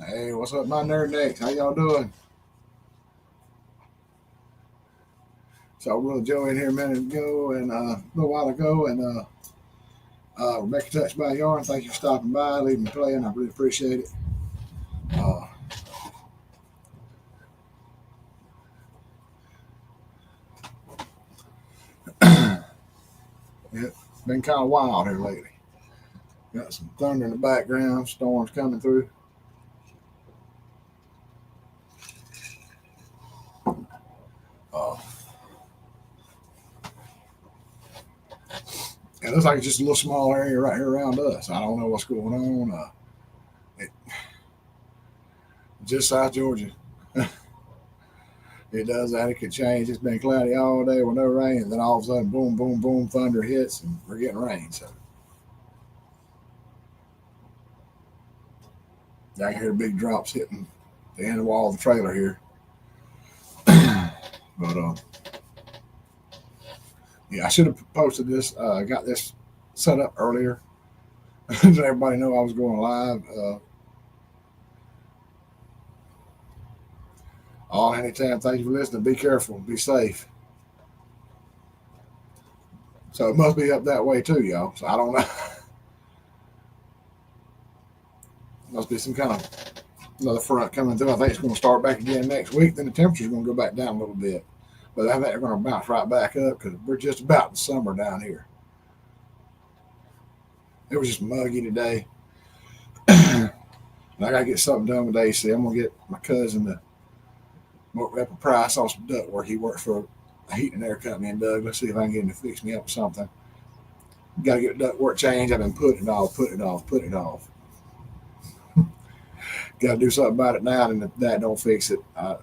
Hey, what's up, my nerd necks? How y'all doing? So, Brother Joe in here a minute ago and a little while ago, and Rebecca touched by yarn. Thank you for stopping by, leaving me playing. I really appreciate it. Uh, it's been kind of wild here lately. Got some thunder in the background, storms coming through. Uh, it looks like it's just a little small area right here around us. I don't know what's going on. It, just South Georgia. It does that. It could change. It's been cloudy all day with no rain, and then all of a sudden, boom, boom, boom, thunder hits, and we're getting rain. So I can hear big drops hitting the end wall of the trailer here. But yeah, I should have posted this. Got this set up earlier. Let everybody know I was going live. All anytime. Thank you for listening. Be careful. Be safe. So it must be up that way too, y'all. So I don't know. Must be some kind of another front coming through. I think it's going to start back again next week. Then the temperature's going to go back down a little bit. But I think they're going to bounce right back up because we're just about in summer down here. It was just muggy today. And I got to get something done with AC. I'm going to get my cousin to work up a price on some duct work. He works for a heating and air company in Douglas. See if I can get him to fix me up with something. Got to get the duct work changed. I've been putting it off. Got to do something about it now, and if that don't fix it, I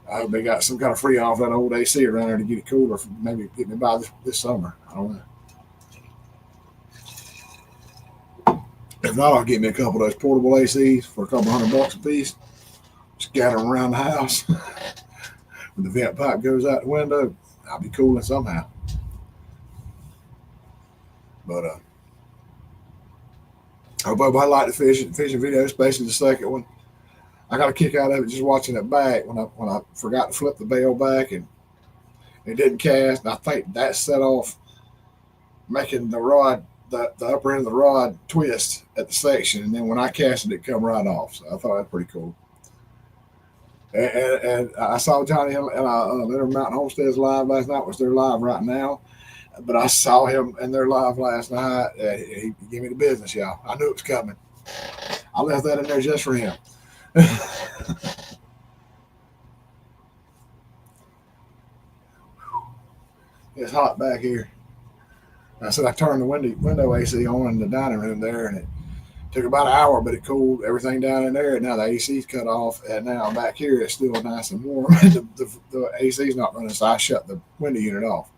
hope they got some kind of free off that old AC around there to get it cooler. For maybe get me by this summer. I don't know. If not, I'll get me a couple of those portable ACs for a couple $100 a piece. Scatter them around the house. When the vent pipe goes out the window, I'll be cooling somehow. But I hope everybody liked the fishing video, especially the second one. I got a kick out of it just watching it back when I forgot to flip the bail back and it didn't cast. And I think that set off making the rod, the upper end of the rod twist at the section. And then when I cast it, it come right off. So I thought that was pretty cool. And I saw Johnny and their Mountain Homesteads live last night, which they're live right now. But I saw him in their live last night. He gave me the business, y'all. I knew it was coming. I left that in there just for him. It's hot back here. I said I turned the window AC on in the dining room there, and it took about an hour, but it cooled everything down in there. And now the AC's cut off, and now back here it's still nice and warm. the AC's not running, so I shut the window unit off.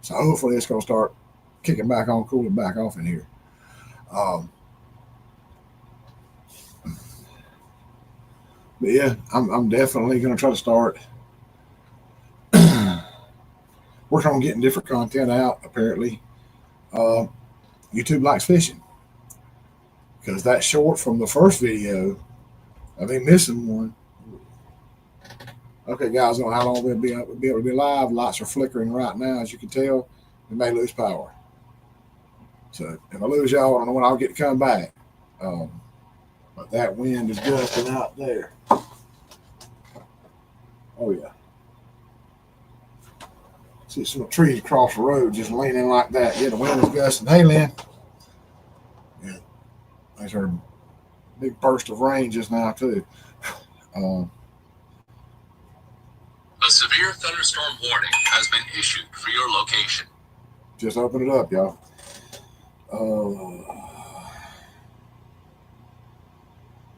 So hopefully it's going to start kicking back on, cooling back off in here. But yeah, I'm definitely going to try to start working on getting different content out. Apparently, YouTube likes fishing because that short from the first video, I've been missing one. Okay, guys, I don't know how long we'll be able to be live. Lights are flickering right now, as you can tell. We may lose power. So if I lose y'all, I don't know when I'll get to come back. But that wind is gusting out there. Oh, yeah. See some trees across the road just leaning like that. Yeah, the wind is gusting. Hey, Lynn. Yeah, there's our big burst of rain just now, too. A severe thunderstorm warning has been issued for your location. Just open it up, y'all.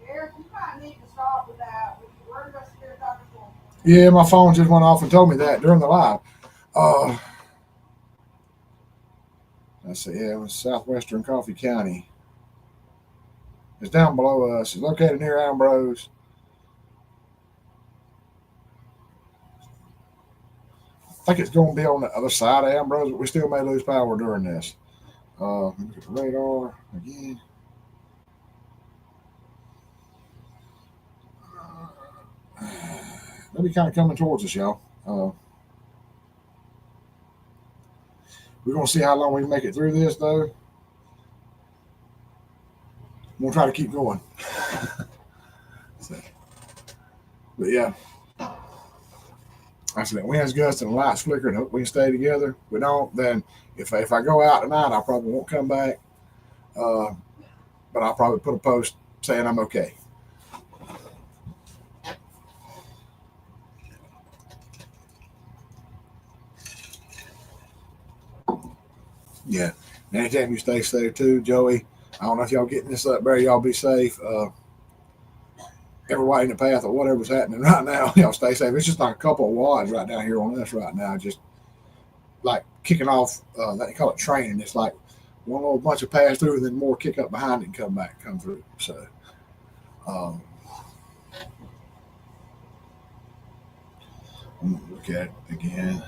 Eric, you might need to stop with that. We're going to severe thunderstorm. Yeah, my phone just went off and told me that during the live. Let's see. Yeah, it was southwestern Coffee County. It's down below us. It's located near Ambrose. I think it's going to be on the other side of Ambrose, but we still may lose power during this. Look at the radar again. they'll be kind of coming towards us, y'all. We're gonna see how long we can make it through this, though. We'll try to keep going. So, but yeah, I said, the wind's gusting, the lights flickering. Hope we can stay together. If we don't, then if I go out tonight, I probably won't come back. But I'll probably put a post saying I'm okay. Yeah. And anytime you stay safe too, Joey. I don't know if y'all getting this up there. Y'all be safe. Everybody in the path of whatever's happening right now, y'all stay safe. It's just like a couple of wads right down here on us right now, just like kicking off. They call it training. It's like one little bunch of pass through, and then more kick up behind it and come through. So, look at it again.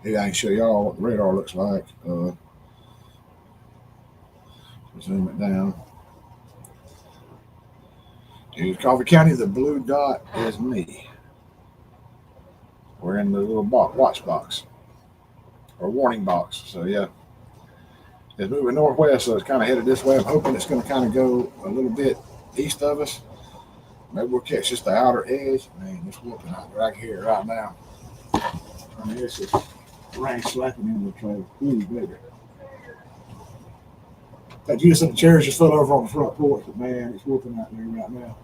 Maybe I can show y'all what the radar looks like. Zoom it down. In Coffee County, the blue dot is me. We're in the little watch box or warning box. So yeah, it's moving northwest, so it's kind of headed this way. I'm hoping it's going to kind of go a little bit east of us. Maybe we'll catch just the outer edge. Man, it's whooping out right here, right now. I mean, it's just rain slapping into the trailer. Ooh, baby. That you said the chairs just fell over on the front porch, but man, it's whooping out there right now.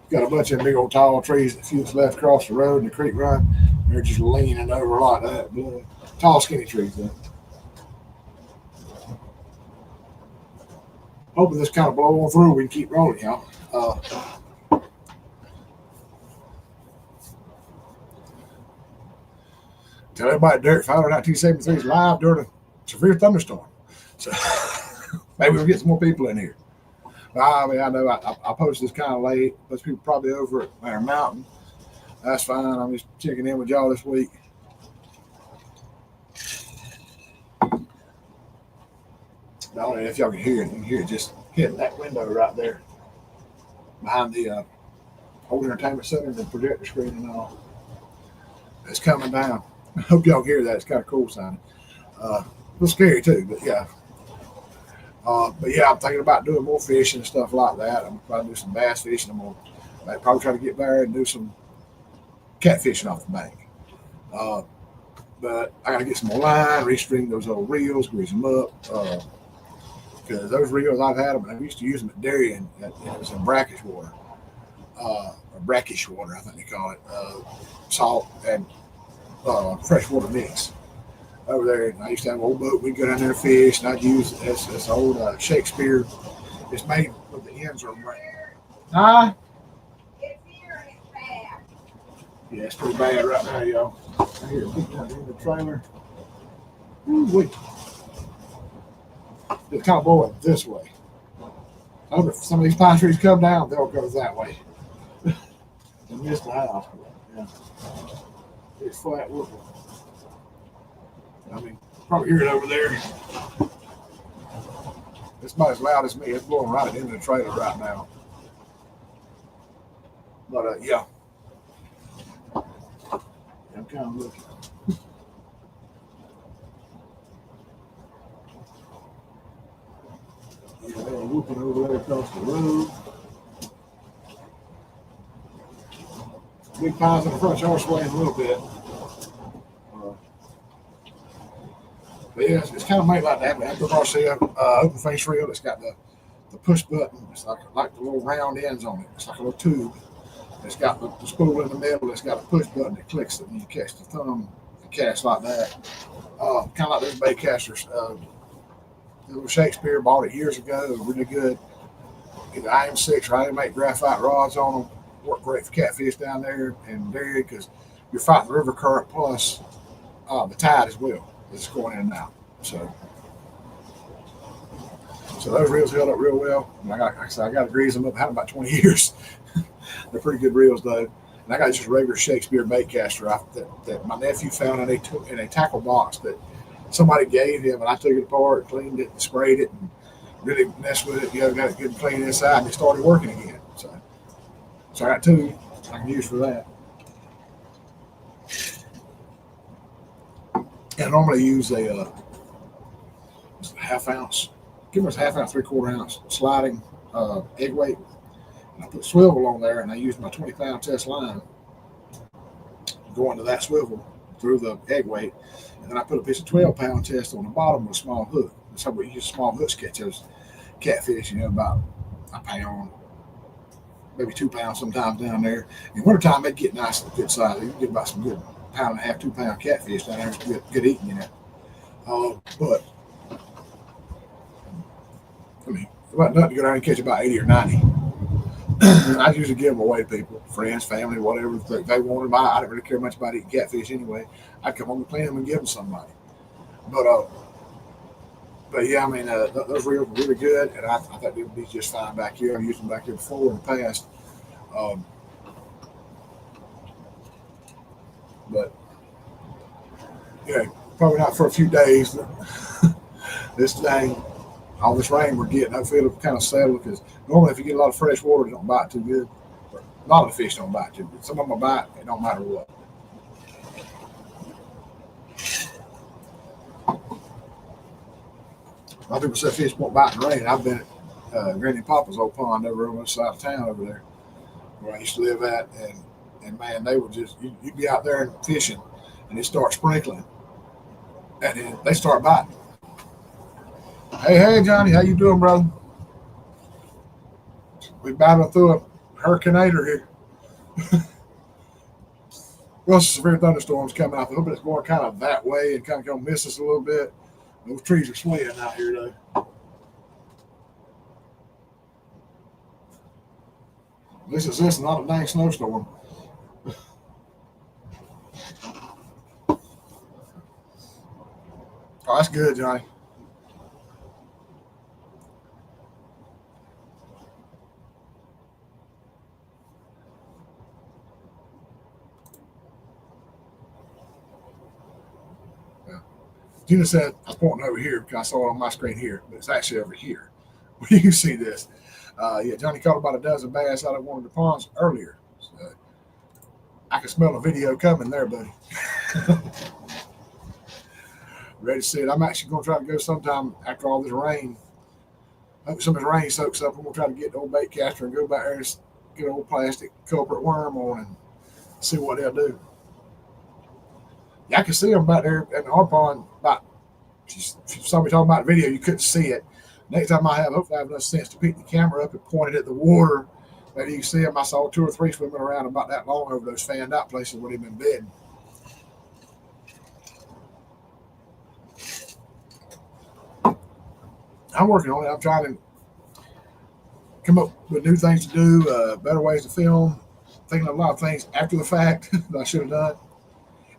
Got a bunch of big old tall trees, a few that's left across the road and the creek run. They're just leaning over like that. But, tall, skinny trees, though. Hoping this kind of blow on through, we can keep rolling, y'all. Tell everybody Derek Fowler 1973 is live during a severe thunderstorm. So maybe we'll get some more people in here. I mean, I know I posted this kind of late. Those people probably over at our mountain. That's fine. I'm just checking in with y'all this week. I don't know if y'all can hear it. You can hear it just hitting that window right there behind the old entertainment center and the projector screen and all. It's coming down. I hope y'all can hear that. It's kind of cool sounding. A little scary too, but yeah. But yeah, I'm thinking about doing more fishing and stuff like that. I'm probably do some bass fishing. I'm gonna probably try to get there and do some catfishing off the bank. But I gotta get some more line, restring those old reels, grease them up. Because those reels I've had them, and I used to use them at Darien. It was in brackish water, or brackish water, I think they call it. Salt and freshwater mix. Over there, and I used to have an old boat. We'd go down there and fish, and I'd use this old Shakespeare. It's made with the ends are huh? It's here and it's bad. Yeah, it's pretty bad right now, y'all. I hear it beating out in the trailer. Ooh-wee. It's kind of blowing this way. I hope if some of these pine trees come down, they'll go that way. And miss the house. Yeah. It's flat whooping. I mean, probably hear it over there. It's about as loud as me. It's blowing right into the trailer right now. But yeah. I'm kind of looking. Yeah, they're whooping over there across the road. Big pines in the front yard swaying a little bit. But yeah, it's kind of made like that. After Garcia, open face reel, it's got the push button. It's like the little round ends on it. It's like a little tube. It's got the spool in the middle. It's got a push button that clicks it, and you catch the thumb and cast like that. Kind of like those bait casters. The little Shakespeare, bought it years ago. It was really good. Either IM6 or IM8 graphite rods on them. Work great for catfish down there and dairy because you're fighting the river current plus the tide as well. It's going in and out. So those reels held up real well. And like I said, I got to grease them up. I had them about 20 years. They're pretty good reels though. And I got just a regular Shakespeare bait caster that my nephew found in a tackle box that somebody gave him, and I took it apart, cleaned it, and sprayed it, and really messed with it. Got it good and clean inside, and it started working again. So I got two. I can use for that. And I normally use a half ounce, give us half ounce, 3/4 ounce sliding egg weight. And I put swivel on there, and I use my 20-pound test line going to that swivel through the egg weight, and then I put a piece of 12-pound test on the bottom with a small hook. That's how we use small hooks to catch those catfish. About a pound, maybe 2 pounds sometimes down there. In wintertime, they get nice and good size. You can get about some good 1.5 pound, 2 pound catfish down there. It's good eating, But I mean, about nothing to go down and catch about 80 or 90. I usually give them away to people, friends, family, whatever. If they want them, I don't really care much about eating catfish anyway. I'd come home and clean them and give them to somebody. But yeah, I mean, those reels were really good, and I thought they would be just fine back here. I've used them back here before in the past. But yeah, probably not for a few days. This thing, all this rain we're getting, I feel it'll kind of settle, because normally if you get a lot of fresh water, it don't bite too good. A lot of the fish don't bite too good. Some of them will bite, it don't matter what. A lot of people say fish won't bite in the rain. I've been at Granny Papa's old pond over on the side of town over there, where I used to live at, and man, they would just, you'd be out there fishing, and it start sprinkling, and then they start biting. Hey, Johnny, how you doing, brother? We battling through a hurricaneator here. Well, severe thunderstorms coming out. I hope it's going kind of that way and kind of going to miss us a little bit. Those trees are swaying out here, though. This is not a dang snowstorm. Oh, that's good, Johnny. Gina said, I was pointing over here because I saw it on my screen here, but it's actually over here. You can see this. Yeah, Johnny caught about a dozen bass out of one of the ponds earlier. So I can smell a video coming there, buddy. Ready to see it. I'm actually going to try to go sometime after all this rain. Hope some of this rain soaks up. I'm going to try to get the old bait caster and go back there and get an old plastic culprit worm on and see what they'll do. Yeah, I can see them back there in our pond. Somebody talking about the video, you couldn't see it. Next time hopefully I have enough sense to pick the camera up and point it at the water. Maybe you can see them. I saw 2 or 3 swimming around about that long over those fanned out places where they've been bedding. I'm working on it. I'm trying to come up with new things to do, better ways to film, thinking of a lot of things after the fact that I should have done.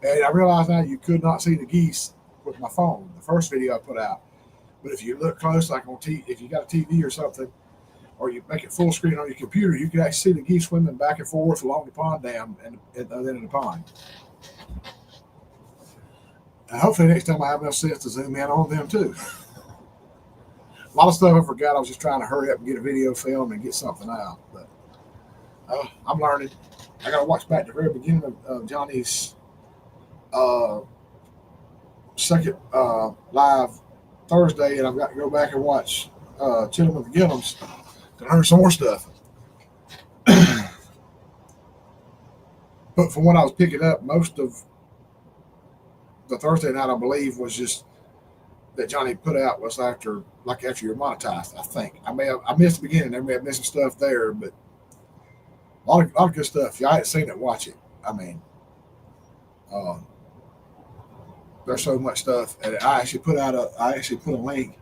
And I realized now you could not see the geese with my phone, the first video I put out. But if you look close, like on if you got a TV or something, or you make it full screen on your computer, you can actually see the geese swimming back and forth along the pond dam and at the other end of the pond. And hopefully next time I have enough sense to zoom in on them too. A lot of stuff I forgot. I was just trying to hurry up and get a video filmed and get something out. But I'm learning. I got to watch back to the very beginning of Johnny's second live Thursday, and I've got to go back and watch Chilling with the Gillums to learn some more stuff. But from what I was picking up, most of the Thursday night, I believe, was just that Johnny put out was after you're monetized. I think I missed the beginning. I may have missed some stuff there, but a lot of good stuff. If you haven't seen it, watch it. I mean, there's so much stuff, and I actually put a link.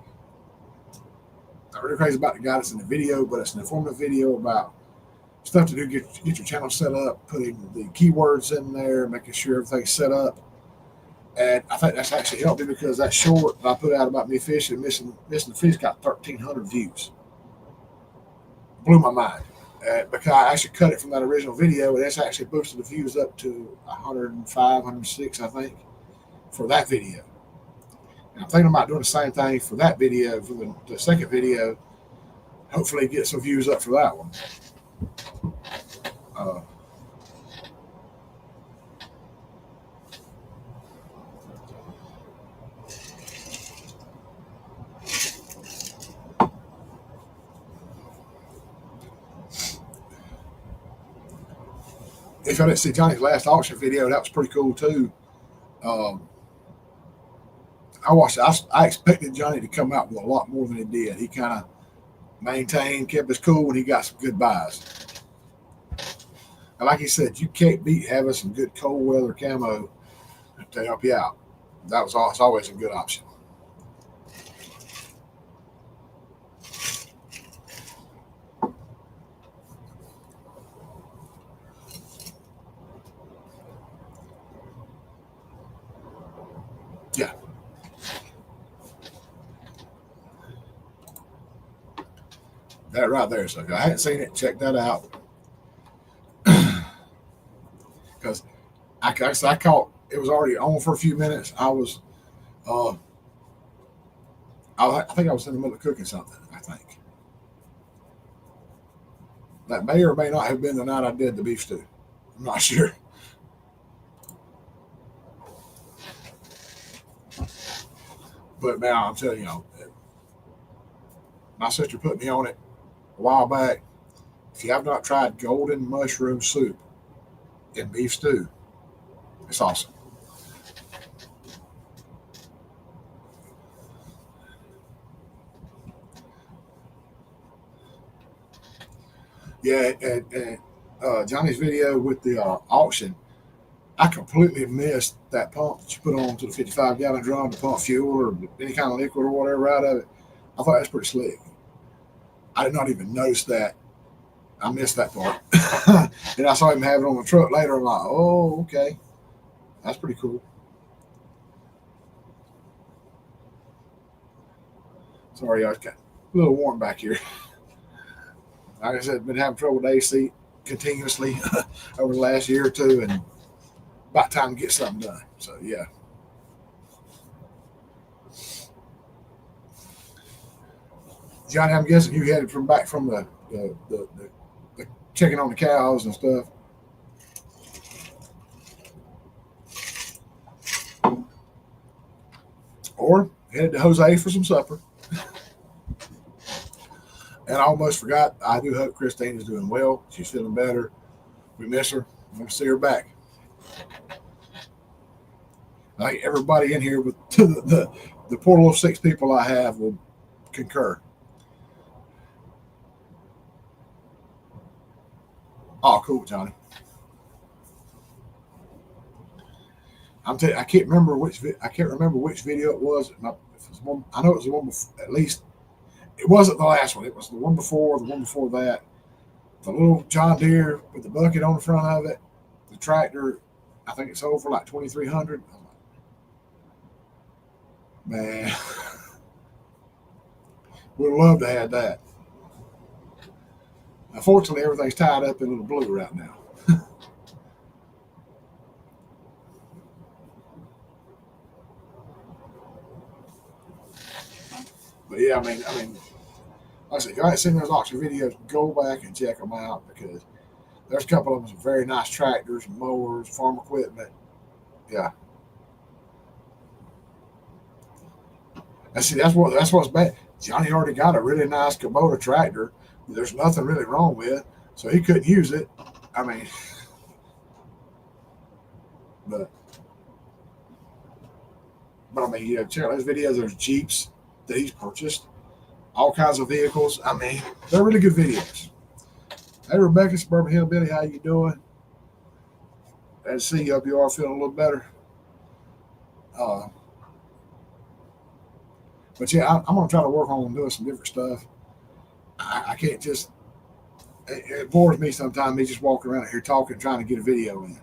I'm really crazy about the guy that's in the video, but it's an informative video about stuff to do, get your channel set up, putting the keywords in there, making sure everything's set up. And I think that's actually helped me, because that short that I put out about me fishing and missing the fish got 1,300 views. Blew my mind. Because I actually cut it from that original video, and it's actually boosted the views up to 105, 106, I think, for that video. And I'm thinking about doing the same thing for that video, for the second video. Hopefully get some views up for that one. if I didn't see Johnny's last auction video, that was pretty cool too. Um, I watched. I expected Johnny to come out with a lot more than he did. He kind of maintained, kept his cool, and he got some good buys. And like he said, you can't beat having some good cold weather camo to help you out. It's always a good option. Yeah. That right there. So if I hadn't seen it, check that out. Because I caught it was already on for a few minutes. Uh, I think I was in the middle of cooking something. I think that may or may not have been the night I did the beef stew. I'm not sure. But now I'm telling you, my sister put me on it a while back. If you have not tried golden mushroom soup and beef stew, it's awesome. Yeah, and Johnny's video with the auction, I completely missed that pump that you put on to the 55-gallon drum to pump fuel or any kind of liquid or whatever out of it. I thought that was pretty slick. I did not even notice that. I missed that part. And I saw him have it on the truck later. I'm like, oh, okay. That's pretty cool. Sorry, I got a little warm back here. Like I said, been having trouble with AC continuously over the last year or two, and about time to get something done. So, yeah. Johnny, I'm guessing you headed back from the checking on the cows and stuff. Or headed to Jose for some supper. And I almost forgot, I do hope Christine is doing well. She's feeling better. We miss her. I'm going to see her back. I think everybody in here with the poor little 6 people I have will concur. Oh, cool, Johnny. I can't remember which video it was. It was one, I know it was the one before, at least it wasn't the last one. It was the one before that. The little John Deere with the bucket on the front of it. The tractor, I think it sold for like $2,300. Man, would have loved to have that. Unfortunately, everything's tied up in a little blue right now. But yeah, I mean, like I said, if you haven't seen those auction videos, go back and check them out because there's a couple of them some very nice tractors, mowers, farm equipment. Yeah. And see, that's what's bad. Johnny already got a really nice Kubota tractor. There's nothing really wrong with, so he couldn't use it. I mean, but I mean, check out his videos. There's Jeeps that he's purchased, all kinds of vehicles. I mean, they're really good videos. Hey, Rebecca, Suburban Hillbilly, how you doing? And see, hope you are feeling a little better. But yeah, I'm gonna try to work on doing some different stuff. I can't just. It bores me sometimes. Me just walking around here talking, trying to get a video in.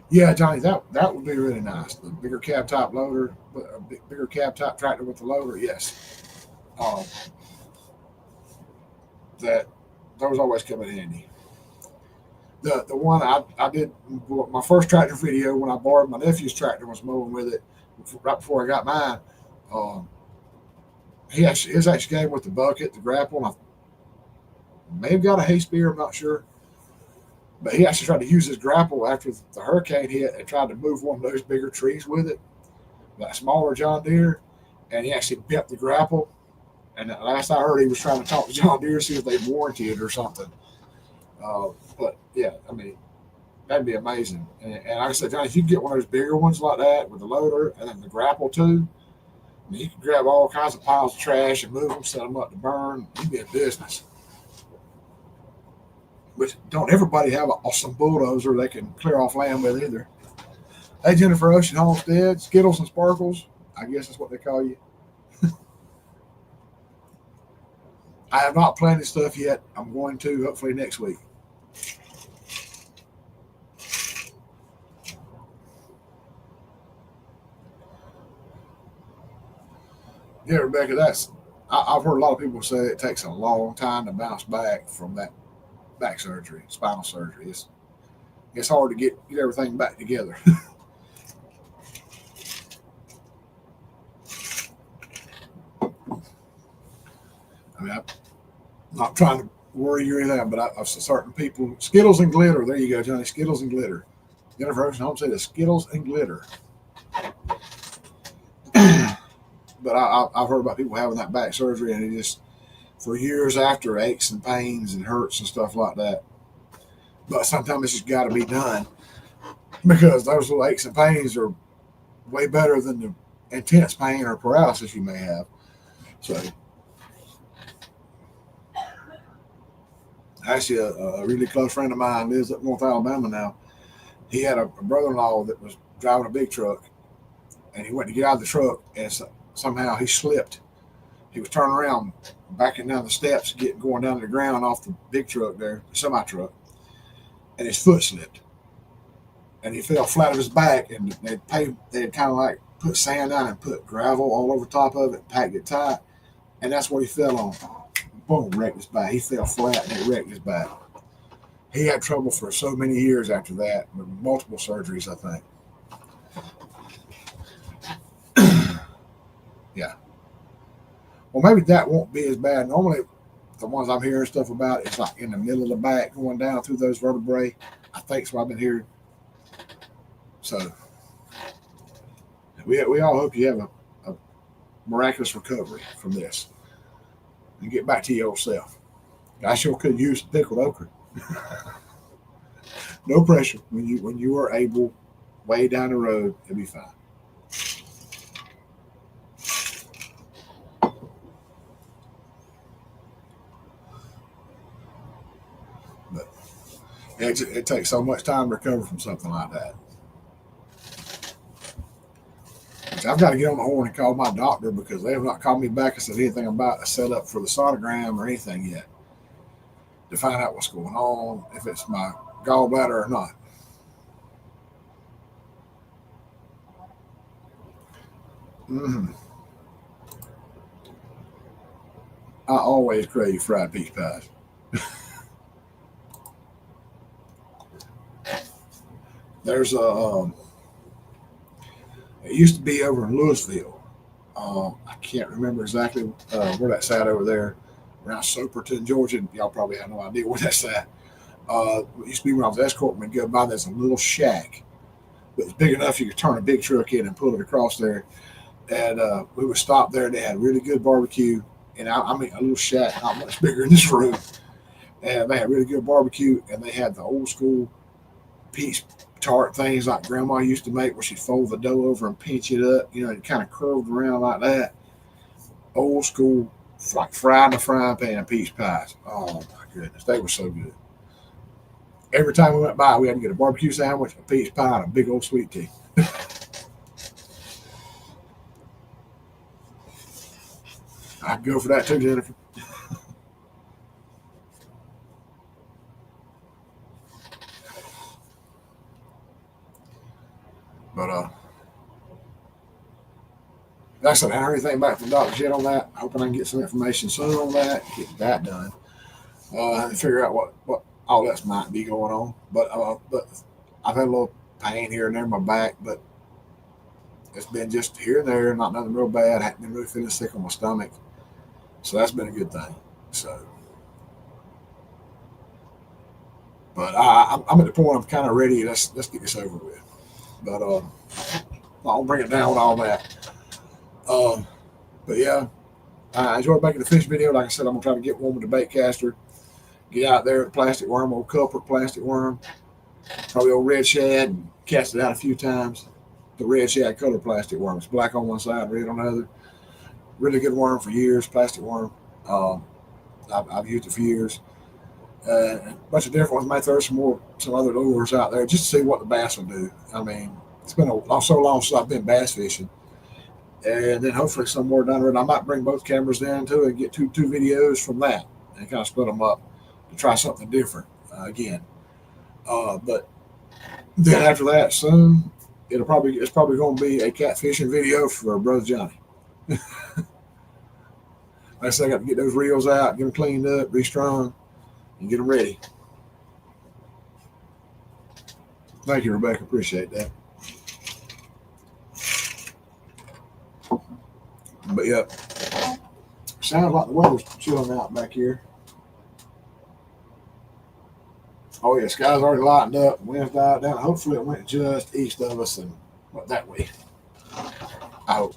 Yeah, Johnny, that would be really nice. The bigger cab top loader, a bigger cab top tractor with the loader. Yes, that those always come in handy. The one I did my first tractor video when I borrowed my nephew's tractor, was mowing with it right before I got mine. Um, his actually came with the bucket, the grapple, and I may have got a hay spear. I'm not sure. But he actually tried to use his grapple after the hurricane hit and tried to move one of those bigger trees with it, that smaller John Deere, and he actually bent the grapple And last I heard, he was trying to talk to John Deere, see if they warranty it or something. But yeah, I mean, that'd be amazing. And like I said, Johnny, if you get one of those bigger ones like that with the loader and then the grapple too, I mean, you can grab all kinds of piles of trash and move them, set them up to burn. You'd be in business. But don't everybody have an awesome bulldozer they can clear off land with either. Hey, Jennifer Ocean Homestead, Skittles and Sparkles. I guess that's what they call you. I have not planted stuff yet. I'm going to hopefully next week. Yeah, Rebecca, I've heard a lot of people say it takes a long time to bounce back from that back surgery, spinal surgery. It's hard to get everything back together. I mean, I'm not trying to worry you or anything, but I've certain people, Skittles and glitter. There you go, Johnny. Skittles and glitter. Jennifer Ocean Home said the Skittles and glitter. But I've heard about people having that back surgery, and it just for years after aches and pains and hurts and stuff like that. But sometimes it's just got to be done because those little aches and pains are way better than the intense pain or paralysis you may have. So, actually, a really close friend of mine lives up in North Alabama now. He had a brother-in-law that was driving a big truck, and he went to get out of the truck, and somehow he slipped. He was turning around, backing down the steps, going down to the ground off the big truck there, the semi-truck, and his foot slipped. And he fell flat on his back, and they had kind of like put sand down and put gravel all over top of it, packed it tight, and that's what he fell on. Boom, wrecked his back. He fell flat, and it wrecked his back. He had trouble for so many years after that, with multiple surgeries, I think. Yeah. Well, maybe that won't be as bad. Normally, the ones I'm hearing stuff about, it's like in the middle of the back going down through those vertebrae. I think that's what I've been hearing. So, we all hope you have a miraculous recovery from this and get back to your old self. I sure could use pickled okra. No pressure. When you are able, way down the road, it'll be fine. But it takes so much time to recover from something like that. I've got to get on the horn and call my doctor because they have not called me back and said anything about a setup for the sonogram or anything yet to find out what's going on, if it's my gallbladder or not. Mm-hmm. I always crave fried peach pies. There's it used to be over in Louisville. I can't remember exactly where that's at over there, around Soperton, Georgia. Y'all probably have no idea where that's at. It used to be when I was escorting and go by. There's a little shack, but it's big enough you could turn a big truck in and pull it across there. And we would stop there. They had really good barbecue, and I mean a little shack, not much bigger than this room. And they had really good barbecue, and they had the old school peach tart things like Grandma used to make, where she'd fold the dough over and pinch it up. You know, it kind of curved around like that. Old school, like fried in a frying pan peach pies. Oh my goodness, they were so good. Every time we went by, we had to get a barbecue sandwich, a peach pie, and a big old sweet tea. I'd go for that too, Jennifer. But like I said, I haven't heard anything back from the doctors yet on that. Hoping I can get some information soon on that, get that done, and figure out what all that might be going on. But I've had a little pain here and there in my back, but it's been just here and there, not nothing real bad. I haven't been really feeling sick on my stomach, so that's been a good thing. So, but I'm at the point I'm kind of ready. Let's get this over with. But I'll bring it down with all that. But yeah, I enjoy making the fish video. Like I said, I'm gonna try to get one with the bait caster. Get out there, plastic worm, old culprit plastic worm, probably old red shad, and cast it out a few times. The red shad color plastic worm. It's black on one side, red on the other. Really good worm for years, plastic worm. Um, I've used it for years. A bunch of different ones. Might throw some other lures out there just to see what the bass will do. I mean, it's been so long since I've been bass fishing, and then hopefully somewhere down the road I might bring both cameras down too and get two videos from that and kind of split them up to try something different again. But then after that, soon it's probably going to be a catfishing video for brother Johnny. Like I said, I got to get those reels out, get them cleaned up, restrung, and get them ready. Thank you, Rebecca. Appreciate that. But yeah, sounds like the weather's chilling out back here. Oh yeah, sky's already lightened up. Wind's died down. Hopefully it went just east of us and went that way. I hope.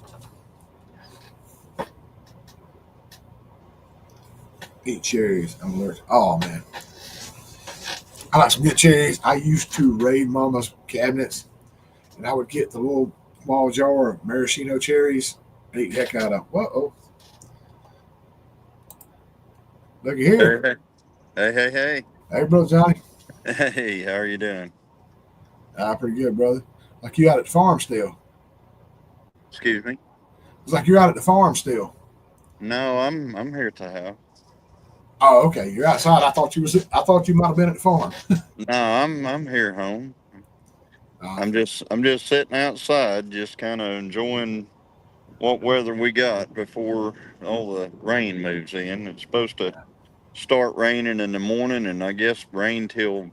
Eat cherries. I'm allergic. Oh man, I like some good cherries. I used to raid Mama's cabinets, and I would get the little small jar of maraschino cherries and eat the heck out of them. Whoa! Looky here. Hey. Hey, brother Johnny. Hey, how are you doing? Pretty good, brother. Like you out at the farm still. Excuse me? It's like you're out at the farm still. No, I'm here at the house. Oh, okay. You're outside. I thought you might have been at the farm. No, I'm here home. I'm just sitting outside, just kind of enjoying what weather we got before all the rain moves in. It's supposed to start raining in the morning, and I guess rain till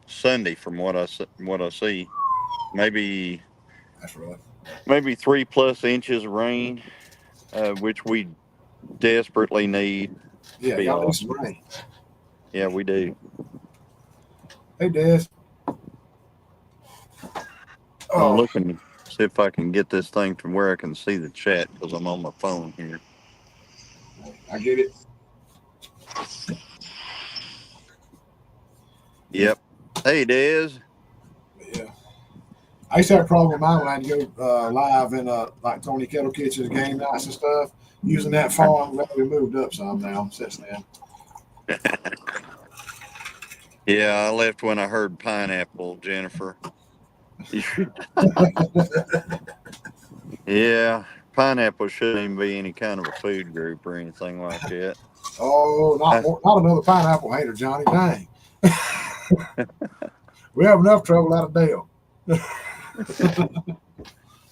Sunday, from what I see. Maybe That's right. maybe 3+ inches of rain, which we desperately need. To Yeah, be y'all need honest. some rain. Yeah, we do. Hey, Des. I'm Oh, looking to see if I can get this thing to where I can see the chat because I'm on my phone here. I get it. Yep. Hey, Des. Yeah. I used to have a problem with mine when I had to go live in like Tony Kettle Kitchen's game nights and stuff. Using that phone, we moved up some now since then. Yeah, I left when I heard pineapple, Jennifer. Yeah, pineapple shouldn't even be any kind of a food group or anything like that. Oh, not another pineapple hater, Johnny. Dang. We have enough trouble out of Dale.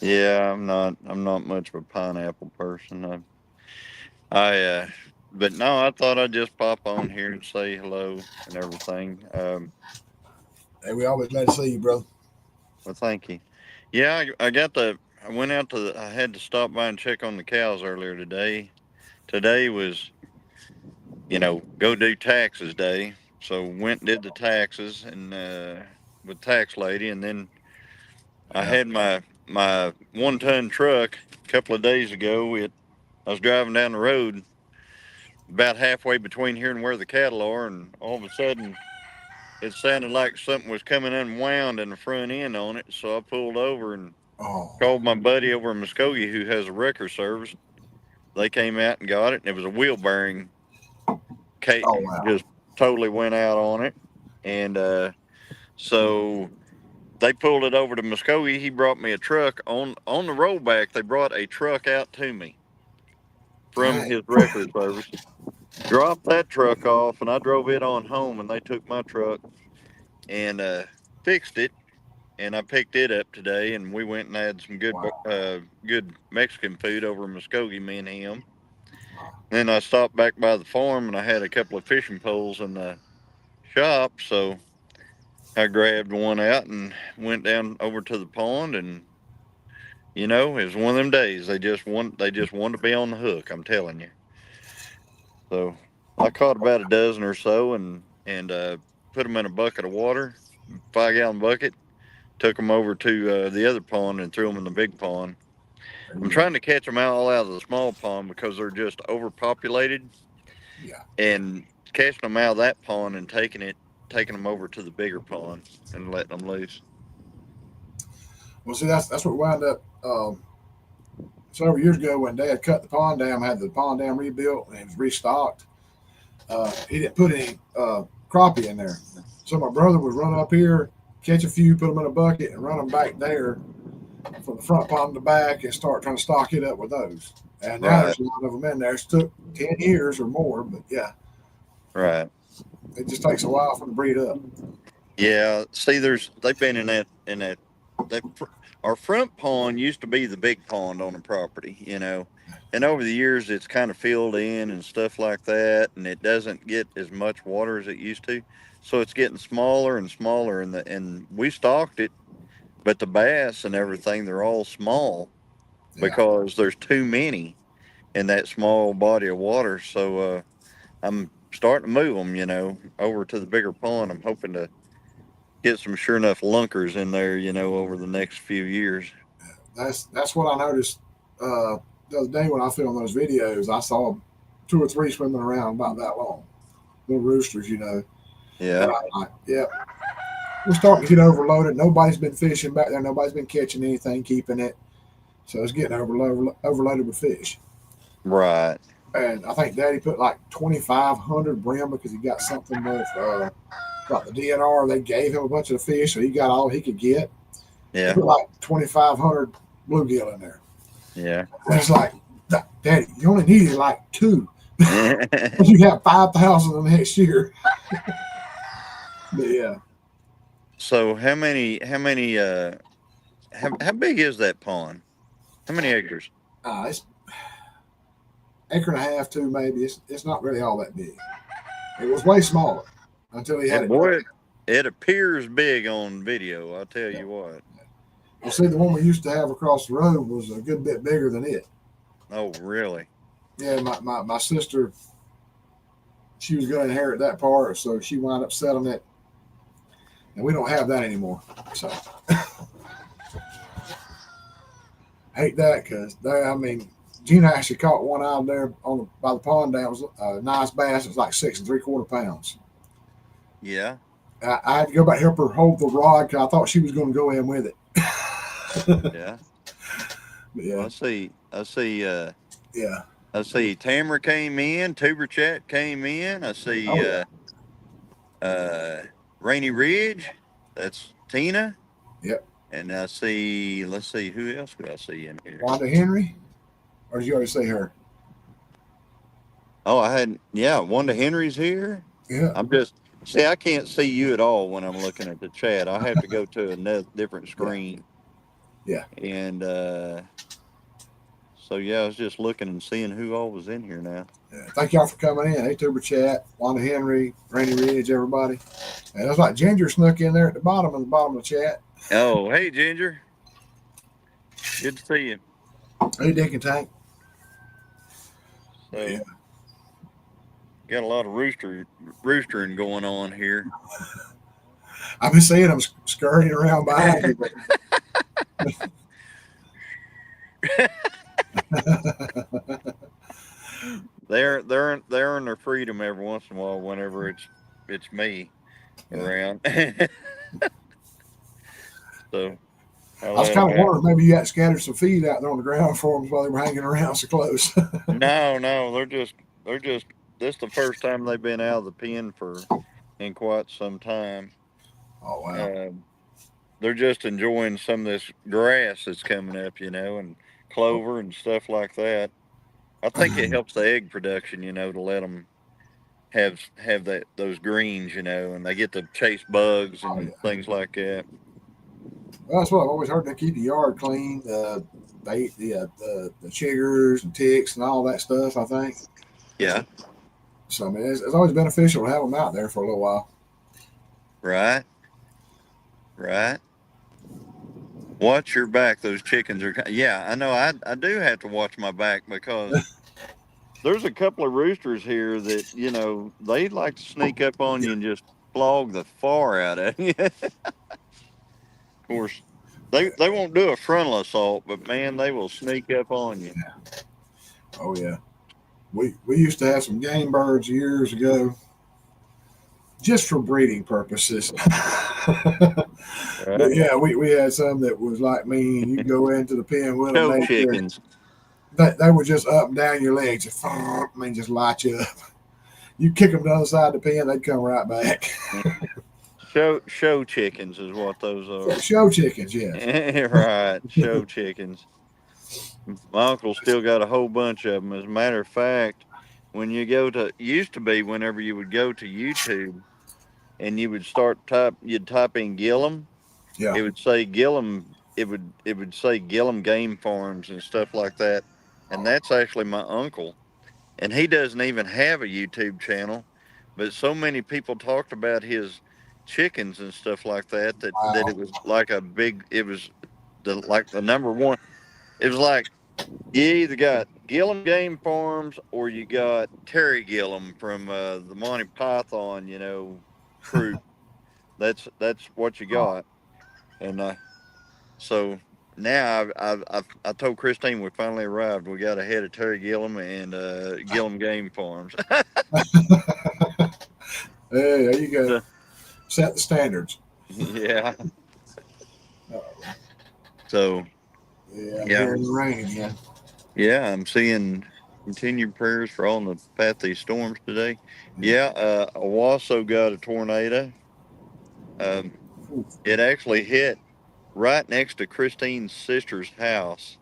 Yeah, I'm not much of a pineapple person. But no, I thought I'd just pop on here and say hello and everything. Hey, we always glad to see you, brother. Well, thank you. Yeah, I went out I had to stop by and check on the cows earlier today. Today was, go do taxes day. So went and did the taxes and with tax lady, and then I had my 1-ton truck a couple of days ago. I was driving down the road about halfway between here and where the cattle are, and all of a sudden it sounded like something was coming unwound in the front end on it. So I pulled over and Oh, called my buddy over in Muskogee who has a wrecker service. They came out and got it, and it was a wheel bearing. oh wow. Just totally went out on it, and so they pulled it over to Muskogee. He brought me a truck on the rollback. They brought a truck out to me from Dang. his wrecker service. Dropped that truck off, and I drove it on home. And they took my truck and fixed it. And I picked it up today, and we went and had some Wow. good Mexican food over in Muskogee, me and him. Wow. Then I stopped back by the farm, and I had a couple of fishing poles in the shop, so I grabbed one out and went down over to the pond, and it was one of them days. They just want to be on the hook. I'm telling you. So I caught about a dozen or so, and put them in a bucket of water, 5-gallon bucket. Took them over to the other pond and threw them in the big pond. I'm trying to catch them all out of the small pond because they're just overpopulated. Yeah. And catching them out of that pond and taking them over to the bigger pond and letting them loose. Well, see, that's what wound up. Several years ago, when Dad cut the pond dam, had the pond dam rebuilt and it was restocked. He didn't put any crappie in there, so my brother would run up here, catch a few, put them in a bucket, and run them back there from the front pond to the back, and start trying to stock it up with those. And now Right. there's a lot of them in there. It took 10 years or more, but yeah, Right. it just takes a while for them to breed up. Yeah. See, they've been in that our front pond used to be the big pond on the property, and over the years it's kind of filled in and stuff like that, and it doesn't get as much water as it used to, so it's getting smaller and smaller, and we stocked it, but the bass and everything, they're all small Yeah, because there's too many in that small body of water. So I'm starting to move them, over to the bigger pond. I'm hoping to get some sure enough lunkers in there, over the next few years. that's what I noticed the other day when I filmed those videos. I saw 2 or 3 swimming around about that long, little roosters. And Yeah. I'm like, yeah, we're starting to get overloaded. Nobody's been fishing back there. Nobody's been catching anything, keeping it. So it's getting overloaded with fish. Right. And I think Daddy put like 2,500 brim because he got something with got the DNR. They gave him a bunch of the fish, so he got all he could get. He Yeah. put like 2,500 bluegill in there. Yeah. And it's like, Daddy, you only needed like 2. You have 5,000 the next year. But yeah. So how big is that pond? How many acres? It's acre and a half, 2 maybe. It's not really all that big. It was way smaller until he had And it. boy, it appears big on video. I'll tell you what. You see, the one we used to have across the road was a good bit bigger than it. Oh, really? Yeah, my sister, she was going to inherit that part, so she wound up selling it, and we don't have that anymore. So hate that because Gina actually caught one out there by the pond. That was a nice bass. It was like 6 3/4 pounds. Yeah. I had to go back and help her hold the rod because I thought she was going to go in with it. Yeah. But yeah, I see. yeah. I see. Tamara came in. Tuber Chat came in. I see. Oh, Rainy Ridge. That's Tina. Yep. And I see. Let's see. Who else do I see in here? Wanda Henry, or did you already say her? Oh, I had. Yeah, Wanda Henry's here. Yeah. I'm just. See, I can't see you at all when I'm looking at the chat. I have to go to another different screen. Yeah. And so yeah, I was just looking and seeing who all was in here now. Yeah. Thank y'all for coming in. Hey, Tuber Chat, Wanda Henry, Randy Ridge, everybody. And it was like Ginger snuck in there at the bottom of the chat. Oh, hey Ginger. Good to see you. Hey, Dick and Tank. So Yeah. got a lot of roostering going on here. I've been seeing them scurrying around behind you. They're in their freedom every once in a while whenever it's me around. So I was kind of wondering maybe you had scattered some feed out there on the ground for them while they were hanging around so close. No, they're just this is the first time they've been out of the pen in quite some time. Oh wow. They're just enjoying some of this grass that's coming up, and clover and stuff like that. I think it helps the egg production, to let them have those greens, and they get to chase bugs and things like that. Well, that's what I've always heard. They keep the yard clean. They eat the chiggers and ticks and all that stuff, I think. Yeah. So, I mean, it's always beneficial to have them out there for a little while. Right. Watch your back. Those chickens are. Yeah, I know. I do have to watch my back because there's a couple of roosters here that, they like to sneak up on you and just flog the far out of you. Of course, They won't do a frontal assault, but man, they will sneak up on you. Oh yeah. We used to have some game birds years ago, just for breeding purposes. But Right? yeah, we had some that was like me, and you go into the pen with them, Show chickens. they were just up and down your legs, just, I mean, just light you up. You kick them to the other side of the pen, they'd come right back. Show chickens is what those are. Show chickens, yes. Right, show chickens. My uncle still got a whole bunch of them. As a matter of fact, when you go to used to be whenever you would go to YouTube and you would you'd type in Gillum, Yeah. it would say Gillum. It would say Gillum Game Farms and stuff like that. And that's actually my uncle, and he doesn't even have a YouTube channel, but so many people talked about his chickens and stuff like that it Wow. was like a big. It was the number one. It was like you either got Gillum Game Farms or you got Terry Gillum from the Monty Python, troupe. That's what you Oh, got, and so now I told Christine we finally arrived. We got ahead of Terry Gillum and Gillum Game Farms. hey, there you go. So, Set the standards. yeah. Uh, So yeah, I'm yeah, hearing the rain again. yeah. I'm seeing continued prayers for all in the path of these storms today. Yeah. Yeah, Owasso got a tornado. Um, Ooh, it actually hit right next to Christine's sister's house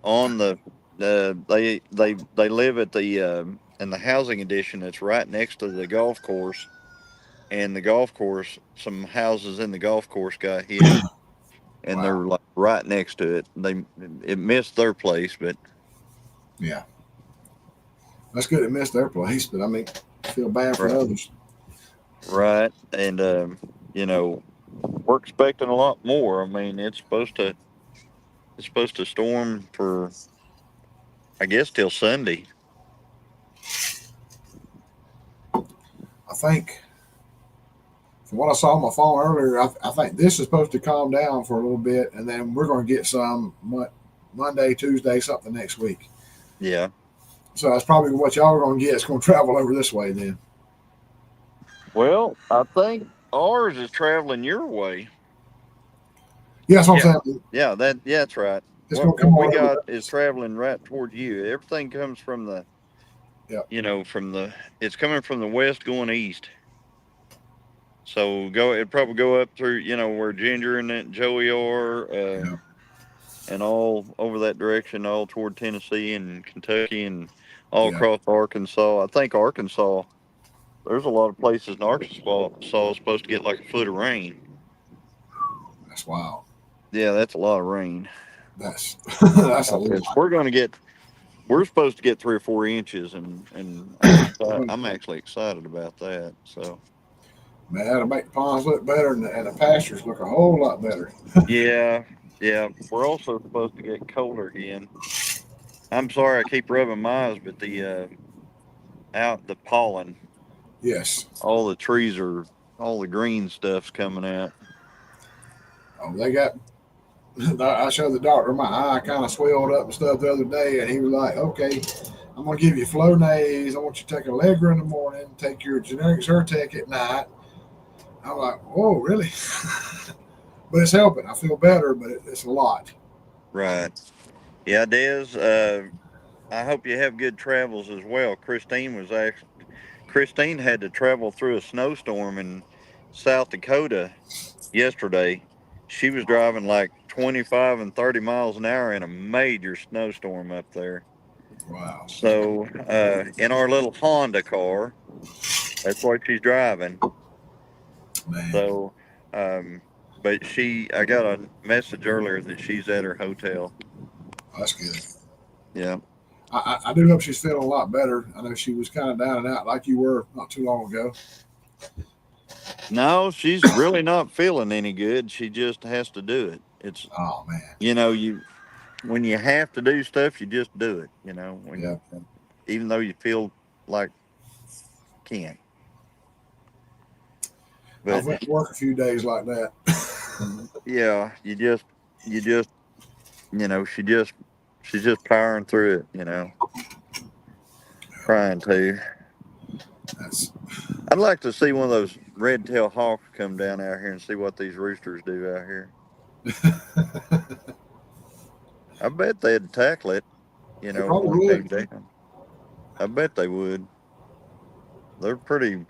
on they live at the in the housing addition that's right next to the golf course, and the golf course, some houses in the golf course got hit, and wow. they're like right next to it. It missed their place, but Yeah. That's good it missed their place, but I mean, I feel bad for right, others. right, and you know, we're expecting a lot more. I mean, it's supposed to storm for, I guess, till Sunday. I think, from what I saw on my phone earlier, I think this is supposed to calm down for a little bit, and then we're going to get some Monday, Tuesday, something next week. Yeah. So that's probably what y'all are going to get. It's going to travel over this way then. Well, I think ours is traveling your way. Yeah, that's what Yeah. I'm saying. Yeah, that's right. It's going to What come we on over. got is traveling right toward you. Everything comes from Yeah, from the it's coming from the west going east. So it'd probably go up through, where Ginger and Joey are, yeah, and all over that direction, all toward Tennessee and Kentucky and all yeah. across Arkansas. I think Arkansas, there's a lot of places in Arkansas supposed to get like a foot of rain. That's wild. Yeah, that's a lot of rain. That's that's a Because lot. we're supposed to get 3 or 4 inches, and I'm actually excited about that. So Man, that'll make the ponds look better and the pastures look a whole lot better. yeah, yeah, we're also supposed to get colder again. I'm sorry I keep rubbing my eyes, but the pollen, Yes. all the trees all the green stuff's coming out. Oh, they got. I showed the doctor my eye kind of swelled up and stuff the other day, and he was like, "Okay, I'm gonna give you Flonase. I want you to take Allegra in the morning, take your generic Zyrtec at night." I'm like, "Oh, really?" But it's helping. I feel better, but it's a lot. Right. Yeah, Des. I hope you have good travels as well. Christine had to travel through a snowstorm in South Dakota yesterday. She was driving like 25 and 30 miles an hour in a major snowstorm up there. Wow, So, in our little Honda car, that's what she's driving. man, So, but I got a message earlier that she's at her hotel. that's good. Yeah. I do hope she's feeling a lot better. I know she was kind of down and out like you were not too long ago. No, she's really not feeling any good. She just has to do it. It's, Oh man, you when you have to do stuff, you just do it. yeah. Even though you feel like you can't. I've But went to work a few days like that. yeah, you just you just, she's just powering through it, trying to. That's I'd like to see one of those red-tailed hawks come down out here and see what these roosters do out here. I bet they'd tackle it, they if probably one came would. down. I bet they would. They're pretty,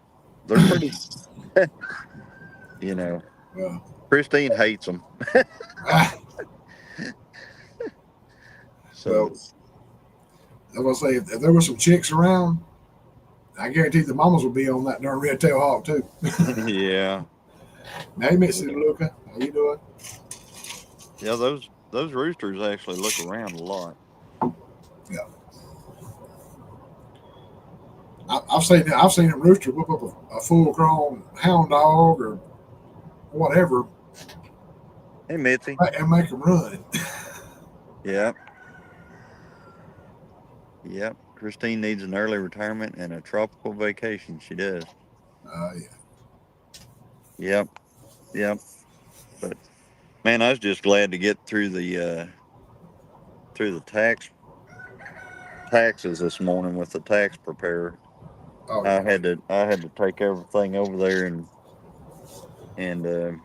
you know. Well, Christine hates them. ah, So, well, I was gonna say if there were some chicks around, I guarantee the mamas would be on that darn red tail hawk too. yeah. Hey, Missy Luca, how you doing? Yeah, those roosters actually look around a lot. Yeah, I've seen a rooster whip up a full grown hound dog or whatever Hey, Mitzi. and make them run. Yep. Yep. Christine needs an early retirement and a tropical vacation. She does. Yeah. Yep. Yep. But man, I was just glad to get through the taxes this morning with the tax preparer. Oh I yeah. had to take everything over there and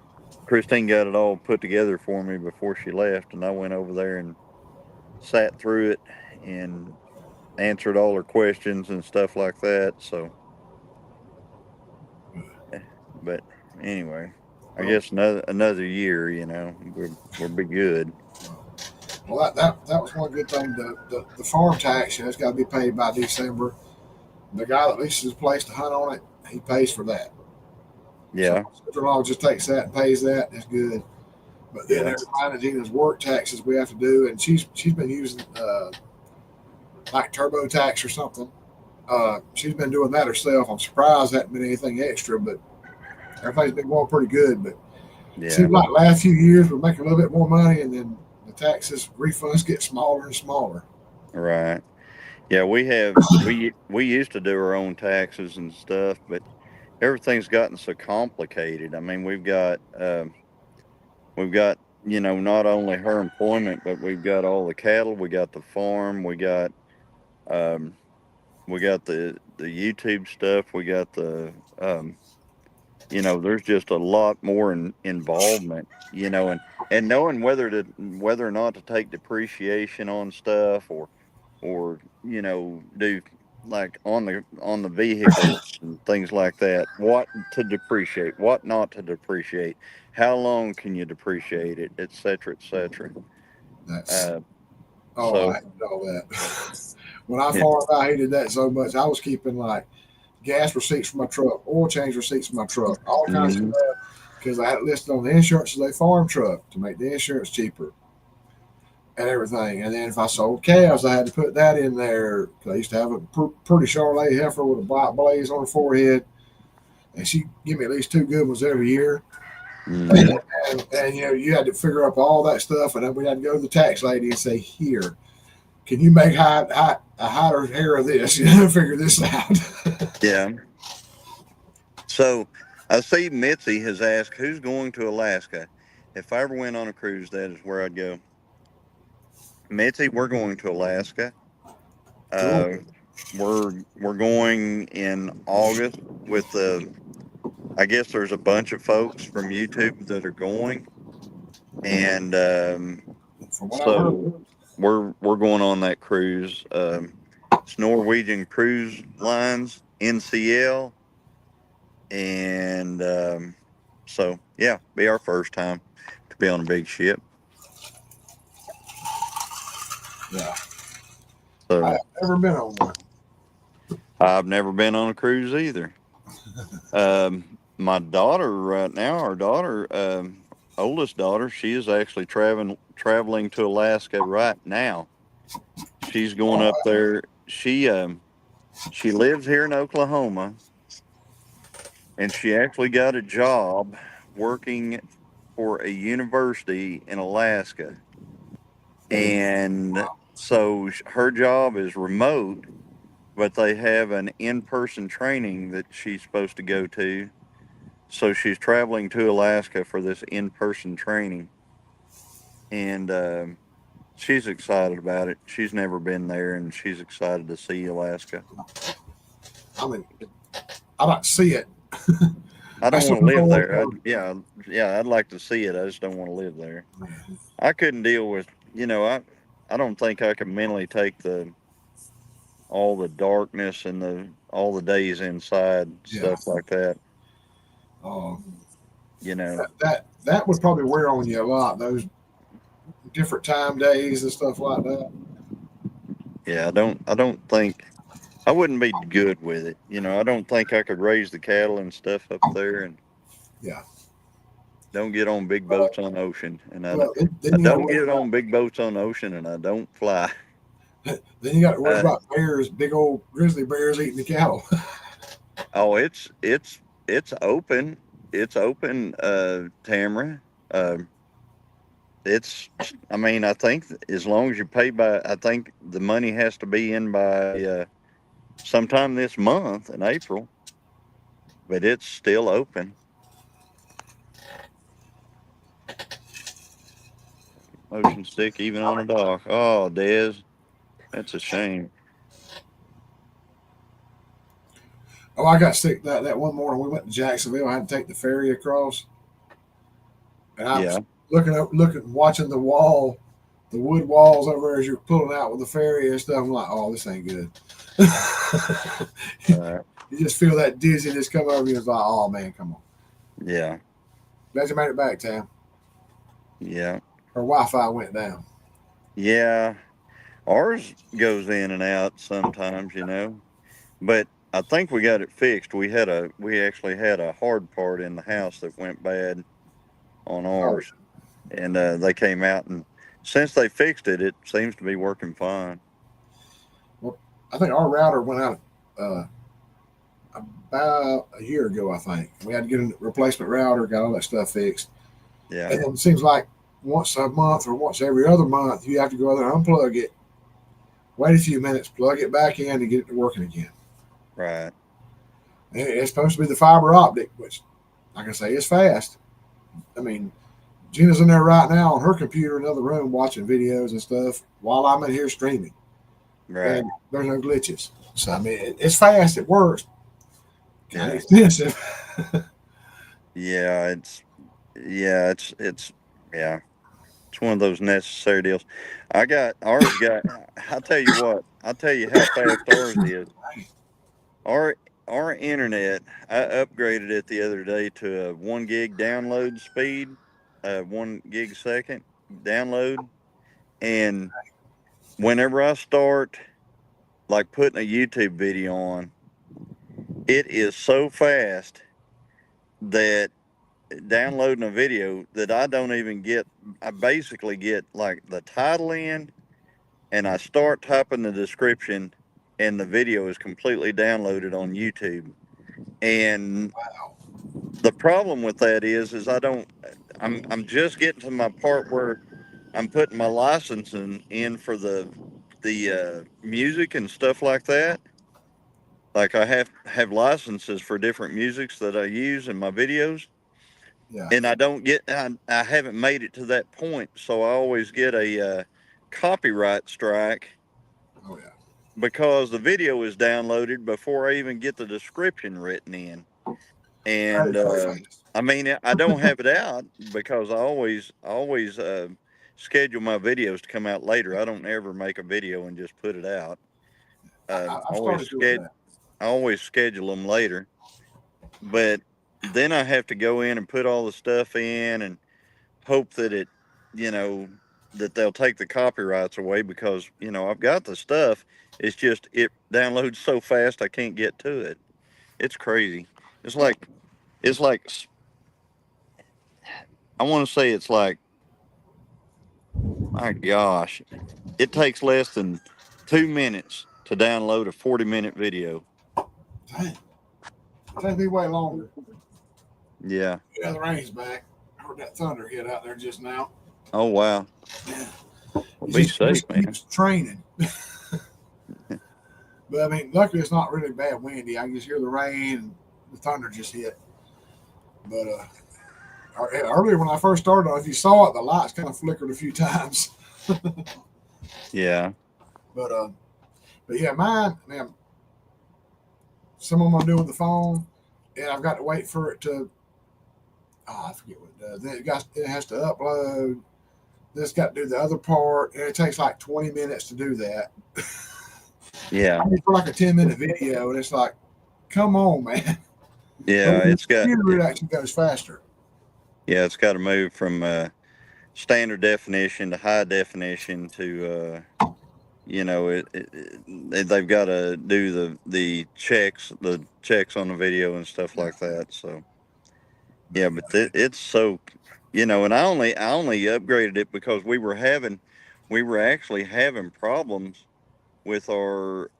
Christine got it all put together for me before she left, and I went over there and sat through it and answered all her questions and stuff like that. So, but anyway, I Well, guess another year, we'll be good. well, that was one good thing. The farm tax has got to be paid by December. The guy that leases his place to hunt on it, he pays for that. So Yeah, sister-in-law just takes that and pays that. It's good. But then yeah, there's Tina's work taxes we have to do, and she's been using like TurboTax or something. She's been doing that herself. I'm surprised that hasn't been anything extra, but everything's been going pretty good. But it yeah. seems like the last few years we're making a little bit more money, and then the taxes refunds get smaller and smaller. Right. Yeah, we used to do our own taxes and stuff, but everything's gotten so complicated. I mean, we've got not only her employment, but we've got all the cattle, we got the farm, um, we got the YouTube stuff, we got there's just a lot more involvement, and knowing whether or not to take depreciation on stuff or do like on the vehicle and things like that, what to depreciate, what not to depreciate, how long can you depreciate it, et cetera, et cetera. That's uh, I so hated all that. When I yeah. farmed, I hated that so much. I was keeping like gas receipts for my truck, oil change receipts for my truck, all kinds of Mhm. stuff because I had it listed on the insurance as a farm truck to make the insurance cheaper and everything. And then if I sold calves, I had to put that in there. I used to have a pretty Charolais heifer with a black blaze on her forehead, and she give me at least two good ones every year. Mhm. And you had to figure up all that stuff, and then we had to go to the tax lady and say, "Here, can you make a hotter hair of this? Figure this out." Yeah. So I see Mitzi has asked who's going to Alaska. If I ever went on a cruise, that is where I'd go. Mitzi, we're going to Alaska. Cool. Uh, we're going in August with the. I guess there's a bunch of folks from YouTube that are going, and From what I've heard, so we're going on that cruise. It's Norwegian Cruise Lines NCL, and so yeah, be our first time to be on a big ship. yeah, So I've never been on one. I've never been on a cruise either. My daughter right now, our daughter, oldest daughter, she is actually traveling to Alaska right now. She's going Oh, up there. She lives here in Oklahoma, and she actually got a job working for a university in Alaska. And so her job is remote, but they have an in-person training that she's supposed to go to. So she's traveling to Alaska for this in-person training. and she's excited about it. She's never been there, and she's excited to see Alaska. I mean, I like to see it. I I don't still want to live look there. forward Yeah, I'd like to see it. I just don't want to live there. to it. I couldn't deal with, I don't think I could mentally take all the darkness and all the days inside, Yeah. stuff like that. Um, You know. that would probably wear on you a lot. Those different time days and stuff like that. Yeah, I don't think I wouldn't be good with it. I don't think I could raise the cattle and stuff up there, and Yeah. don't get on big Uh, boats on ocean, and well, I then you got to don't worry get about on big boats on ocean, and I don't fly. then you got to worry Uh, about bears, big old grizzly bears eating the cattle. oh, it's open. It's open, Tamara. Uh, it's. I mean, I think as long as you pay by, I think the money has to be in by sometime this month in April, but it's still open. Motion stick even on a dock. Oh, Des, that's a shame. Oh, I got sick that one morning. We went to Jacksonville. I had to take the ferry across, and I was Yeah. watching the wall, the wood walls over there as you're pulling out with the ferry and stuff. I'm like, oh, this ain't good. Uh, You just feel that dizziness come over you. It's like, oh man, come on. yeah. Glad you made it back, Tam. Yeah. Her Wi-Fi went down. Yeah. Ours goes in and out sometimes, but I think we got it fixed. We actually had a hard part in the house that went bad on Oh, ours, and they came out, and since they fixed it, it seems to be working fine. well, I think our router went out uh, about a year ago. I think we had to get a replacement router, got all that stuff fixed, Yeah. and then it seems like once a month or once every other month, you have to go out there and unplug it, wait a few minutes, plug it back in, and get it working again. Right. And it's supposed to be the fiber optic, which, like I say, is fast. I mean, Gina's in there right now on her computer in another room watching videos and stuff while I'm in here streaming, Right. and there's no glitches. So I mean, it's fast, it works, kind of Yeah. expensive. Yeah. It's yeah. It's one of those necessary deals. Ours got. I'll tell you what. I'll tell you how fast ours is. Our our internet. I upgraded it the other day to a 1 gig download speed, 1 gig a second download, and whenever I start like putting a YouTube video on, it is so fast that downloading a video that I don't even get. I basically get like the title in, and I start typing the description, and the video is completely downloaded on YouTube. And Wow. the problem with that is I don't. I'm just getting to my part where I'm putting my licensing in for the music and stuff like that. Like I have licenses for different musics that I use in my videos, Yeah. and I haven't made it to that point, so I always get a copyright strike Oh yeah. because the video is downloaded before I even get the description written in. That And is so fast. I mean, I don't have it out because I always schedule my videos to come out later. I don't ever make a video and just put it out. I've started doing that. I always schedule them later, but then I have to go in and put all the stuff in and hope that you know, that they'll take the copyrights away because I've got the stuff. It's just it downloads so fast I can't get to it. It's crazy. It's like it's like I want to say it's like, my gosh, it takes less than 2 minutes to download a 40-minute video. Dang. It'll be way longer. Yeah. Yeah, the rain's back. I heard that thunder hit out there just now. Oh wow. Yeah. Be safe, man. Keeps training. But I mean, luckily it's not really bad windy. I can just hear the rain and the thunder just hit. But Earlier when I first started, if you saw it, the lights kind of flickered a few times. Yeah. But but yeah, mine, man. Some of them I'm doing the phone, and I've got to wait for it to. Oh, I forget what it does. Then it has to upload. Then it's got to do the other part, and it takes like 20 minutes to do that. Yeah. I mean, for like a 10-minute video, and it's like, come on, man. But Yeah. with the computer, it actually goes faster. Yeah, it's got to move from standard definition to high definition to they've got to do the checks on the video and stuff Yeah. like that. So But yeah, but it's so and I only upgraded it because we were actually having problems with our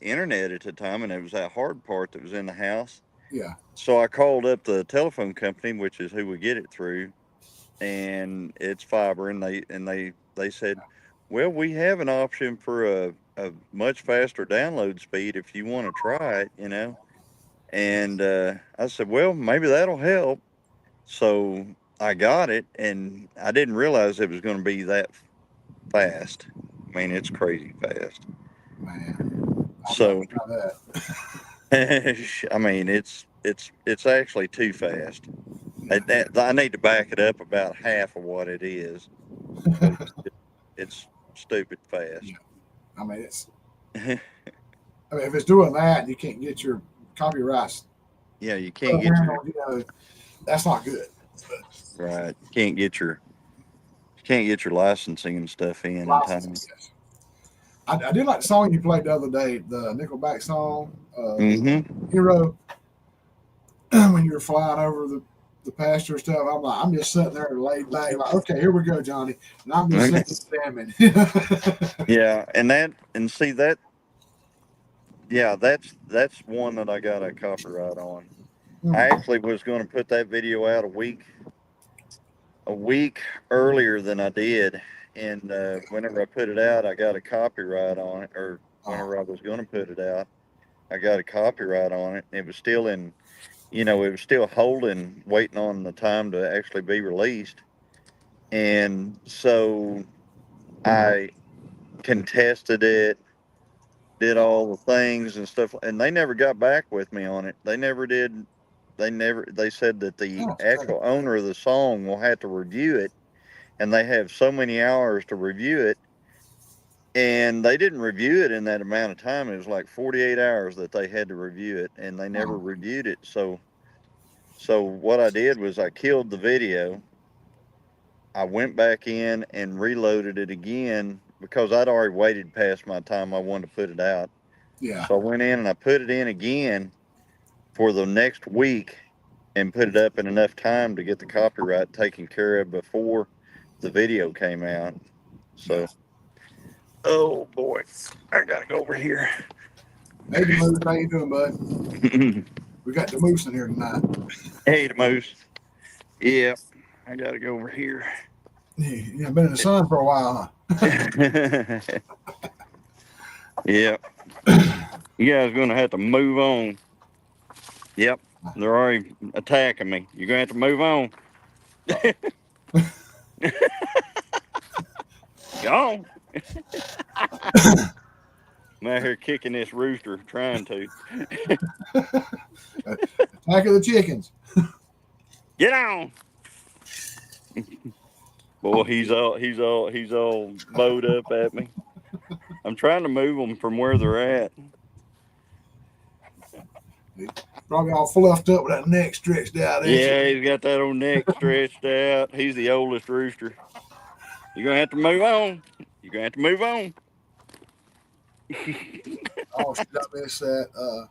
internet at the time, and it was that hard part that was in the house. yeah. So I called up the telephone company, which is who we get it through, and it's fiber, and they said, well, we have an option for a much faster download speed if you want to try it. And I said, well, maybe that'll help. So I got it, and I didn't realize it was going to be that fast. I mean, it's crazy fast. Man, I'm about So to try that. I mean, it's actually too fast. I need to back it up about half of what it is because it's stupid fast. Yeah. I mean, if it's doing that, you can't get your copyrights. Yeah, you can't get your That's not good. right. You can't get your licensing and stuff in time. Yes. I did like the song you played the other day, the Nickelback song, Mm-hmm. Hero, when you were flying over the pasture stuff. I'm just sitting there laid back, like, okay, here we go, Johnny. And I'm just sitting examining. Yeah, and see that. Yeah, that's one that I got a copyright on. I actually was going to put that video out a week earlier than I did, and whenever I put it out, I got a copyright on it. Or whenever I was going to put it out, I got a copyright on it. It was still it was still holding, waiting on the time to actually be released, and so I contested it, did all the things and stuff, and they never got back with me on it. They never did. They said that the actual owner of the song will have to review it, and they have so many hours to review it, and they didn't review it in that amount of time. It was like 48 hours that they had to review it, and they never reviewed it. So what I did was I killed the video. I went back in and reloaded it again because I'd already waited past my time I wanted to put it out. Yeah. So I went in and I put it in again for the next week and put it up in enough time to get the copyright taken care of before the video came out. So, oh boy, I gotta go over here. Hey, the Moose, how you doing, bud? We got the Moose in here tonight. Hey, the Moose. Yeah, I gotta go over here. You've been in the sun for a while, huh? Yeah. You guys gonna have to move on. Yep. They're already attacking me. You're gonna have to move on. Go on. I'm out here kicking this rooster, trying to. Attack of the chickens. Get on. Boy, he's all bowed up at me. I'm trying to move them from where they're at. Probably all fluffed up with that neck stretched out. Yeah, he's got that old neck stretched out. He's the oldest rooster. You're gonna have to move on. You're gonna have to move on. Oh, should I miss that?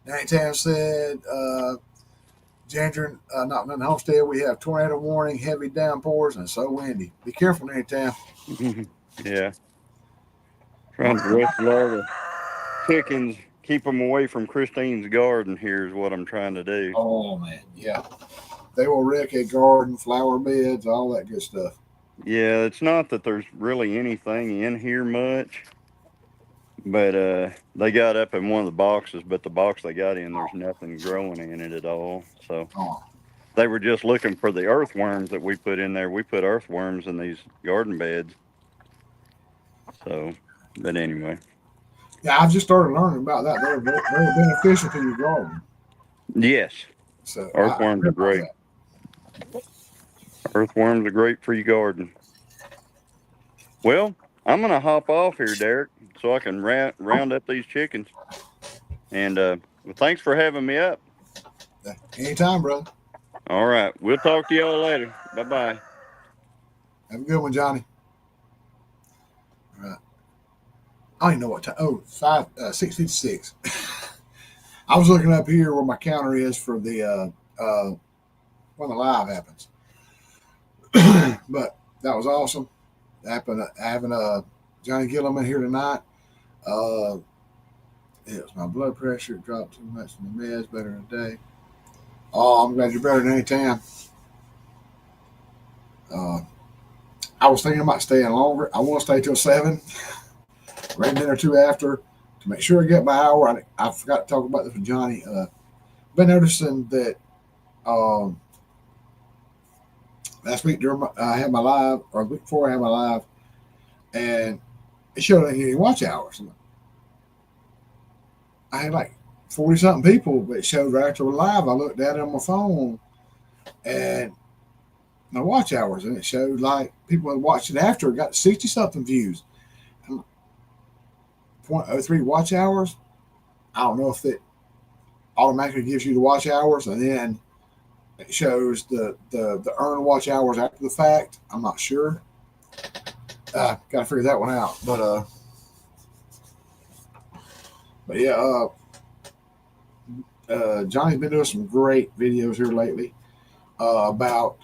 Anytime said, Ginger, not in Homestead, we have tornado warning, heavy downpours, and so windy. Be careful, Anytime. Yeah. Trying to wrestle all the chickens, keep them away from Christine's garden here is what I'm trying to do. Oh, man, yeah. They will wreck a garden, flower beds, all that good stuff. Yeah, it's not that there's really anything in here much, but they got up in one of the boxes, but the box they got in, there's nothing growing in it at all. So they were just looking for the earthworms that we put in there. We put earthworms in these garden beds. So, but anyway. Yeah, I've just started learning about that. They're very beneficial to your garden. Yes, So I earthworms are realize great. that. Earthworms are great for your garden. Well, I'm gonna hop off here, Derek, so I can round up these chickens. And well, thanks for having me up. Anytime, brother. All right, we'll talk to y'all later. Bye bye. Have a good one, Johnny. All right. I don't even know what time. Oh, 6:56. I was looking up here where my counter is for the when the live happens. But that was awesome. Having Johnny Gilliman here tonight. Uh, it was my blood pressure dropped too much from the meds. Better today. Oh, I'm glad you're better than any time. Uh, I was thinking about staying longer. I want to stay till 7, right dinner or two after, to make sure I get my hour. I forgot to talk about this with Johnny. Been noticing that last week I had my live, or the week before I had my live, and it showed I didn't get any watch hours. I had like 40 something people, but it showed right after the live. I looked at it on my phone and my watch hours, and it showed like people had watched it after, got 60 something views. 0.03 watch hours. I don't know if it automatically gives you the watch hours and then it shows the earned watch hours after the fact. I'm not sure. Got to figure that one out. But yeah, Johnny's been doing some great videos here lately about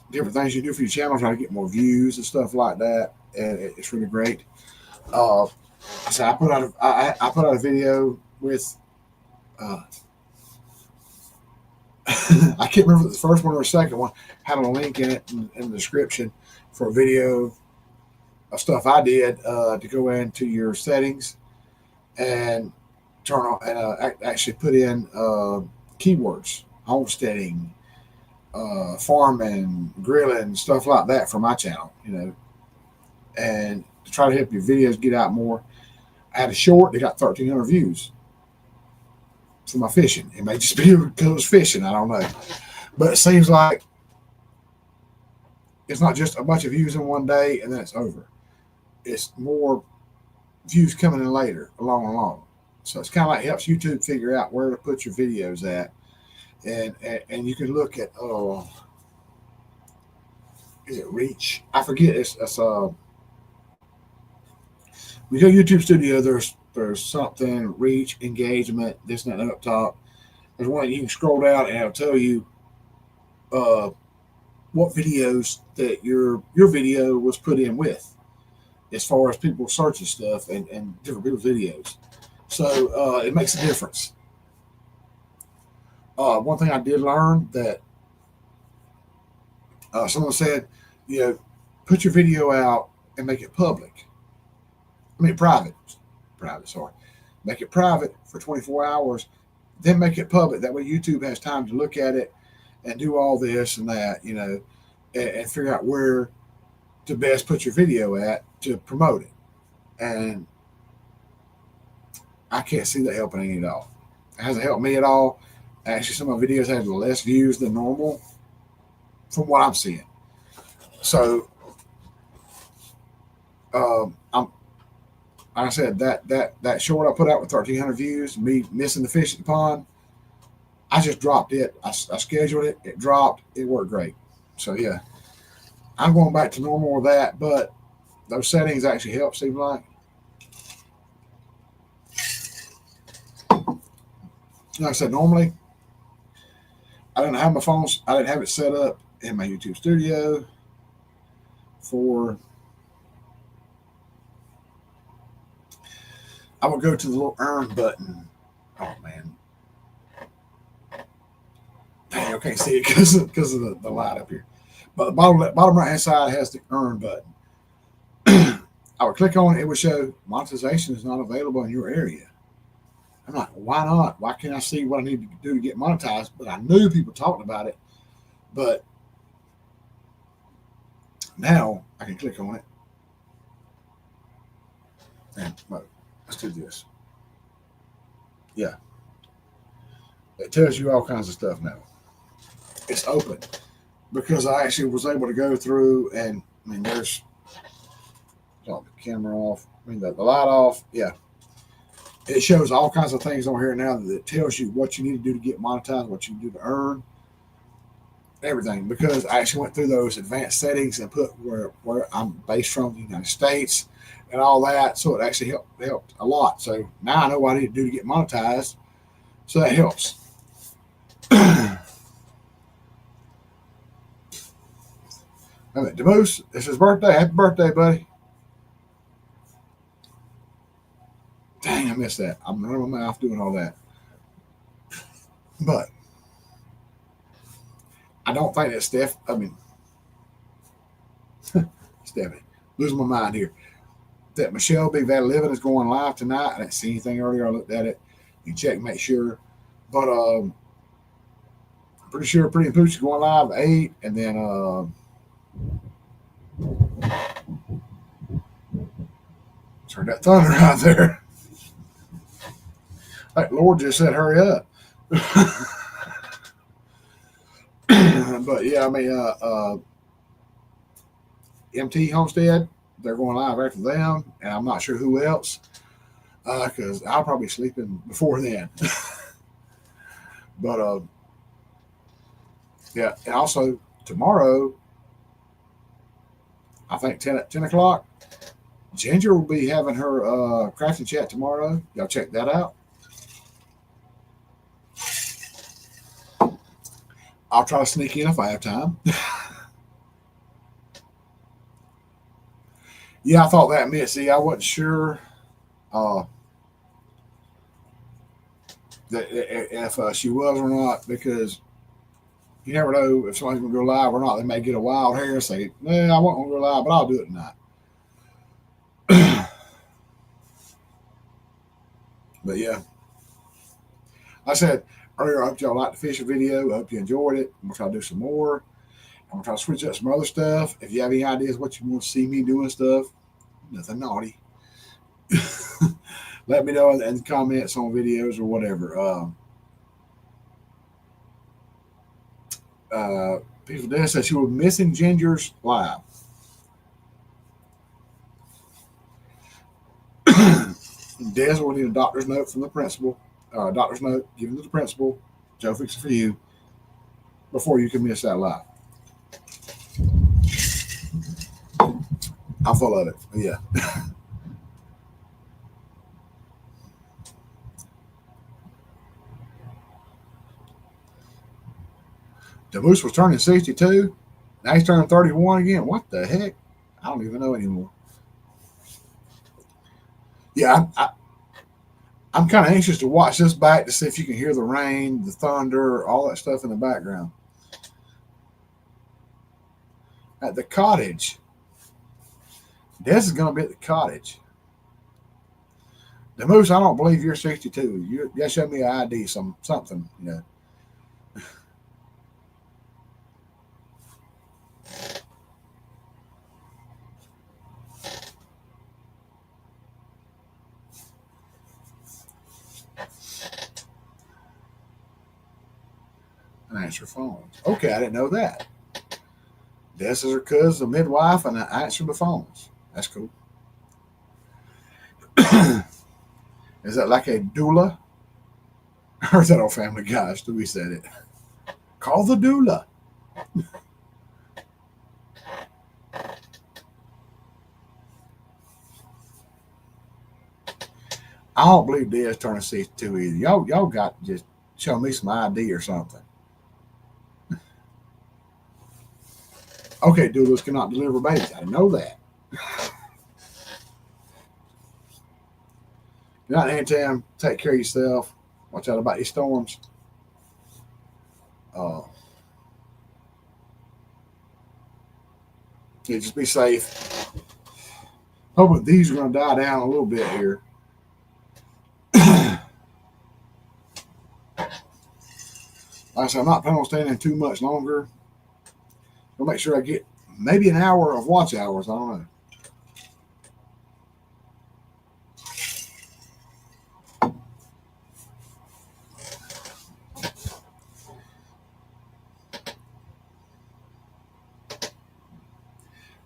different things you do for your channel, trying to get more views and stuff like that. And it's really great. So I put out a video with I can't remember if the first one or the second one had a link in it in the description for a video of stuff I did to go into your settings and turn on and actually put in keywords, homesteading, farming, grilling, stuff like that for my channel, and to try to help your videos get out more. I had a short that got 1,300 views for my fishing. It may just be because it was fishing. I don't know. But it seems like it's not just a bunch of views in one day and then it's over. It's more views coming in later, along. So it's kind of like helps YouTube figure out where to put your videos at. And you can look at, is it reach? I forget. It's we go YouTube Studio, there's something, reach, engagement, this and that up top. There's one you can scroll down and it'll tell you what videos that your video was put in with, as far as people searching stuff and different people's videos. So it makes a difference. One thing I did learn that someone said, put your video out and make it public. I mean, private, sorry. Make it private for 24 hours, then make it public. That way YouTube has time to look at it and do all this and that, and figure out where to best put your video at to promote it. And I can't see that helping any at all. It hasn't helped me at all. Actually, some of my videos have less views than normal from what I'm seeing. So, like I said, that short I put out with 1,300 views, me missing the fish at the pond, I just dropped it. I scheduled it. It dropped. It worked great. So, yeah, I'm going back to normal with that, but those settings actually help, seem like. Like I said, normally, I didn't have my phones. I didn't have it set up in my YouTube Studio for... I would go to the little earn button. Oh, man. Dang, I can't see it because of the light up here. But the bottom right-hand side has the earn button. I would click on it. It would show monetization is not available in your area. I'm like, why not? Why can't I see what I need to do to get monetized? But I knew people talking about it. But now I can click on it. And look, let's do this. Yeah. It tells you all kinds of stuff now. It's open because I actually was able to go through and I mean, there's the camera off. I mean, the light off. Yeah. It shows all kinds of things on here now that tells you what you need to do to get monetized, what you do to earn, everything. Because I actually went through those advanced settings and put where I'm based from, the United States, and all that. So it actually helped a lot. So now I know what I need to do to get monetized. So that helps. DeMoose, it's his birthday. Happy birthday, buddy. Dang, I missed that. I'm running my mouth doing all that. But I don't think that Stephanie, losing my mind here. That Michelle B. Valley Living is going live tonight. I didn't see anything earlier. I looked at it. You check, make sure. But I'm pretty sure Pretty and Pooch is going live at 8. And then turn that thunder out there. Like Lord just said, hurry up. But yeah, I mean, MT Homestead, they're going live after them, and I'm not sure who else, because I'll probably be sleeping before then. But yeah, and also tomorrow, I think 10 o'clock, Ginger will be having her crafting chat tomorrow. Y'all check that out. I'll try to sneak in if I have time. Yeah, I thought that meant. See, I wasn't sure that if she was or not, because you never know if somebody's going to go live or not. They may get a wild hair and say, "No, I won't go live, but I'll do it tonight." But yeah, like I said earlier, I hope y'all liked the fishing video. I hope you enjoyed it. I'm going to try to do some more. I'm going to try to switch up some other stuff. If you have any ideas what you want to see me doing stuff, nothing naughty. Let me know in the comments on videos or whatever. People there said she was missing Ginger's live. Des will need a doctor's note from the principal. Doctor's note given to the principal. Joe fix it for you before you can miss that live. I'm full of it. Yeah. The Moose was turning 62. Now he's turning 31 again. What the heck? I don't even know anymore. Yeah, I'm kind of anxious to watch this back to see if you can hear the rain, the thunder, all that stuff in the background. At the cottage. Des is going to be at the cottage. The Moose, I don't believe you're 62. You got to show me an ID, something, you know. And answer phones. Okay, I didn't know that. Des is her cousin, the midwife, and I answer the phones. That's cool. Is that like a doula? Or is that on Family Guy? Stewie said it. Call the doula. I don't believe Des turning 62 either. Y'all got to just show me some ID or something. Okay, doulas cannot deliver babies. I know that. Good night, Antam. Take care of yourself. Watch out about these storms. Yeah, just be safe. Hoping these are going to die down a little bit here. like I said, I'm not planning on staying in too much longer. I'll make sure I get maybe an hour of watch hours. I don't know.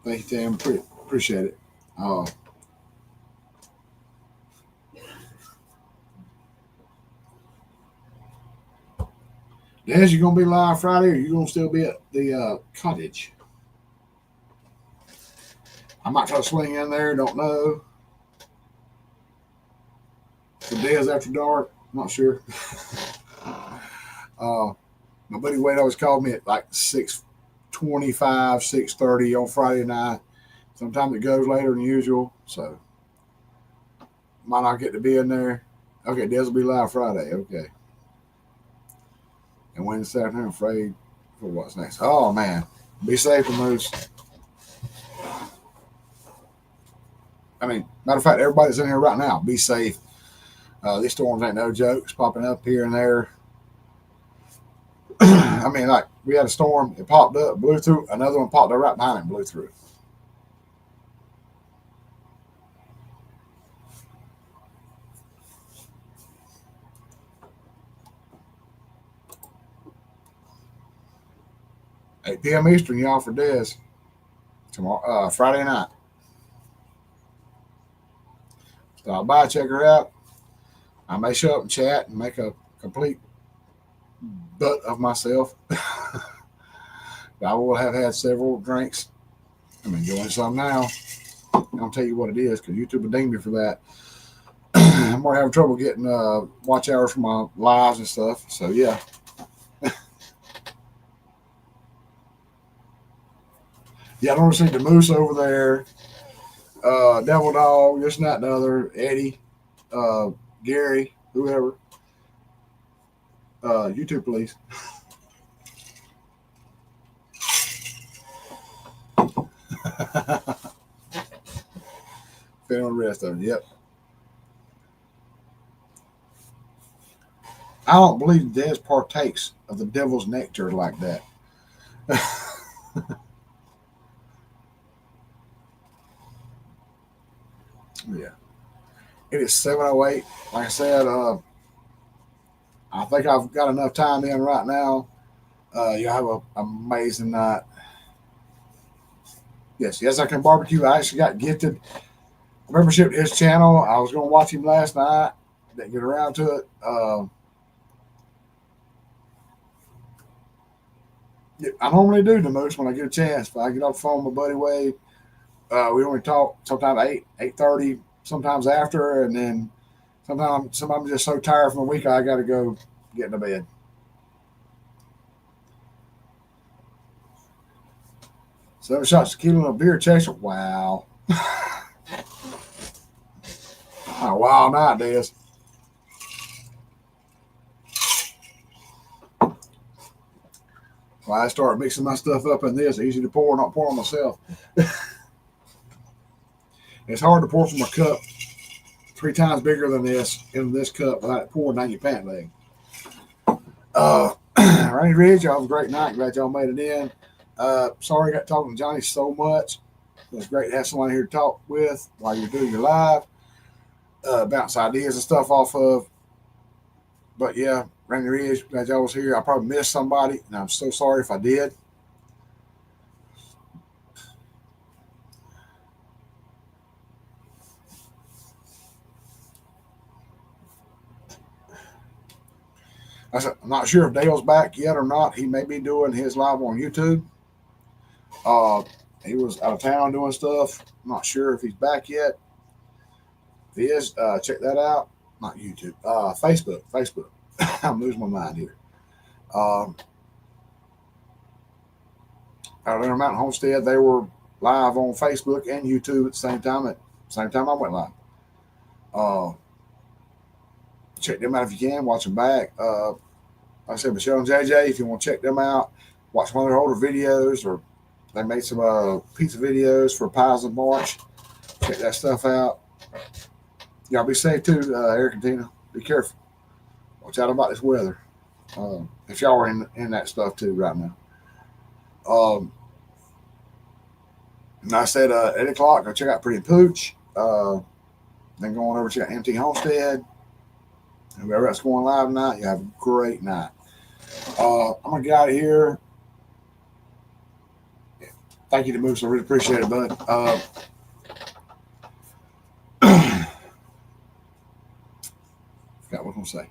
Thank you, Tam. Appreciate it. Des, you gonna be live Friday, or you gonna still be at the cottage? I might try to swing in there. Don't know. The Des after dark. Not sure. My buddy Wade always called me at like 6:25, 6:30 on Friday night. Sometimes it goes later than usual, so might not get to be in there. Okay, Des will be live Friday. Okay. And Wednesday afternoon, afraid for what's next. Oh, man. Be safe, Moose. I mean, matter of fact, everybody's in here right now. Be safe. These storms ain't no jokes popping up here and there. I mean, like, we had a storm. It popped up, blew through. Another one popped up right behind it and blew through. Eight p.m. Eastern, y'all, for Des. Tomorrow, Friday night. Stop by, check her out. I may show up and chat and make a complete butt of myself. I will have had several drinks. I'm enjoying some now. I'll tell you what it is, because YouTube will ding me for that. I'm more having trouble getting watch hours for my lives and stuff. So yeah. Yeah, I don't see the Moose over there. Devil Dog, this and that and the other, Eddie, Gary, whoever. YouTube, please. Depending on the rest of them, yep. I don't believe Des partakes of the devil's nectar like that. Yeah. It is 7:08. Like I said, I think I've got enough time in right now. You have an amazing night. Yes, I can barbecue. I actually got gifted membership to his channel. I was going to watch him last night. Didn't get around to it. I normally do the most when I get a chance. If I get off the phone with my buddy Wade, we only talk sometimes 8:30, sometimes after, and then sometimes I'm just so tired from the week I got to go get into bed. Seven shots of tequila and a beer chaser. Wow. A wild night, Des. Well, I start mixing my stuff up in this. Easy to pour, not pour on myself. It's hard to pour from a cup 3 times bigger than this in this cup without it pouring down your pant leg. Rainy Ridge, y'all have a great night. Glad y'all made it in. Sorry I got talking to Johnny so much. It was great to have someone here to talk with while you're doing your live. Bounce ideas and stuff off of. But yeah, Rainy Ridge, glad y'all was here. I probably missed somebody, and I'm so sorry if I did. I'm not sure if Dale's back yet or not. He may be doing his live on YouTube. He was out of town doing stuff. I'm not sure if he's back yet. If he is, check that out. Not YouTube. Facebook. I'm losing my mind here. Out of Intermountain Homestead, they were live on Facebook and YouTube at the same time. At the same time I went live. Check them out if you can. Watch them back. Like I said, Michelle and JJ, if you want to check them out, watch one of their older videos, or they made some pizza videos for Pies of March. Check that stuff out. Y'all be safe too, Eric and Tina. Be careful. Watch out about this weather. If y'all are in that stuff too right now. And I said 8 o'clock, go check out Pretty Pooch. Then going over to check out MT Homestead. Whoever else going live tonight, you have a great night. I'm gonna get out of here. Thank you to Moose. I really appreciate it, bud. Forgot what I'm gonna say.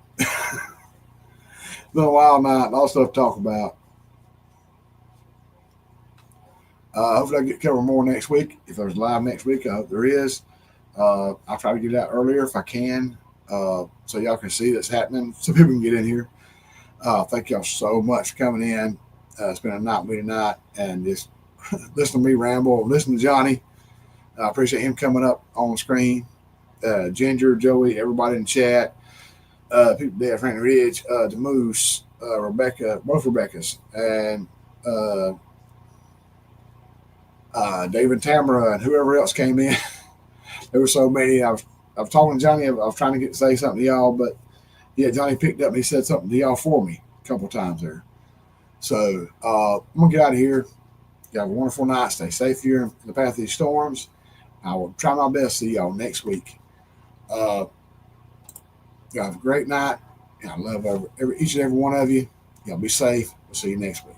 Been a wild night, a lot of stuff to talk about. Hopefully I get cover more next week. If there's live next week, I hope there is. I'll try to get it out earlier if I can, so y'all can see that's happening, so people can get in here. Thank y'all so much for coming in. It's been a night with me tonight, and just listen to me ramble, listen to Johnny. I appreciate him coming up on the screen. Ginger, Joey, everybody in the chat. People there, Frank Ridge, the Moose, Rebecca, both Rebeccas, and David Tamara, and whoever else came in. There were so many. I was talking to Johnny. I was trying to say something to y'all, but yeah, Johnny picked up and he said something to y'all for me a couple of times there. So I'm gonna get out of here. You have a wonderful night. Stay safe here in the path of these storms. I will try my best to see y'all next week. You have a great night. I love each and every one of you. Y'all be safe. We'll see you next week.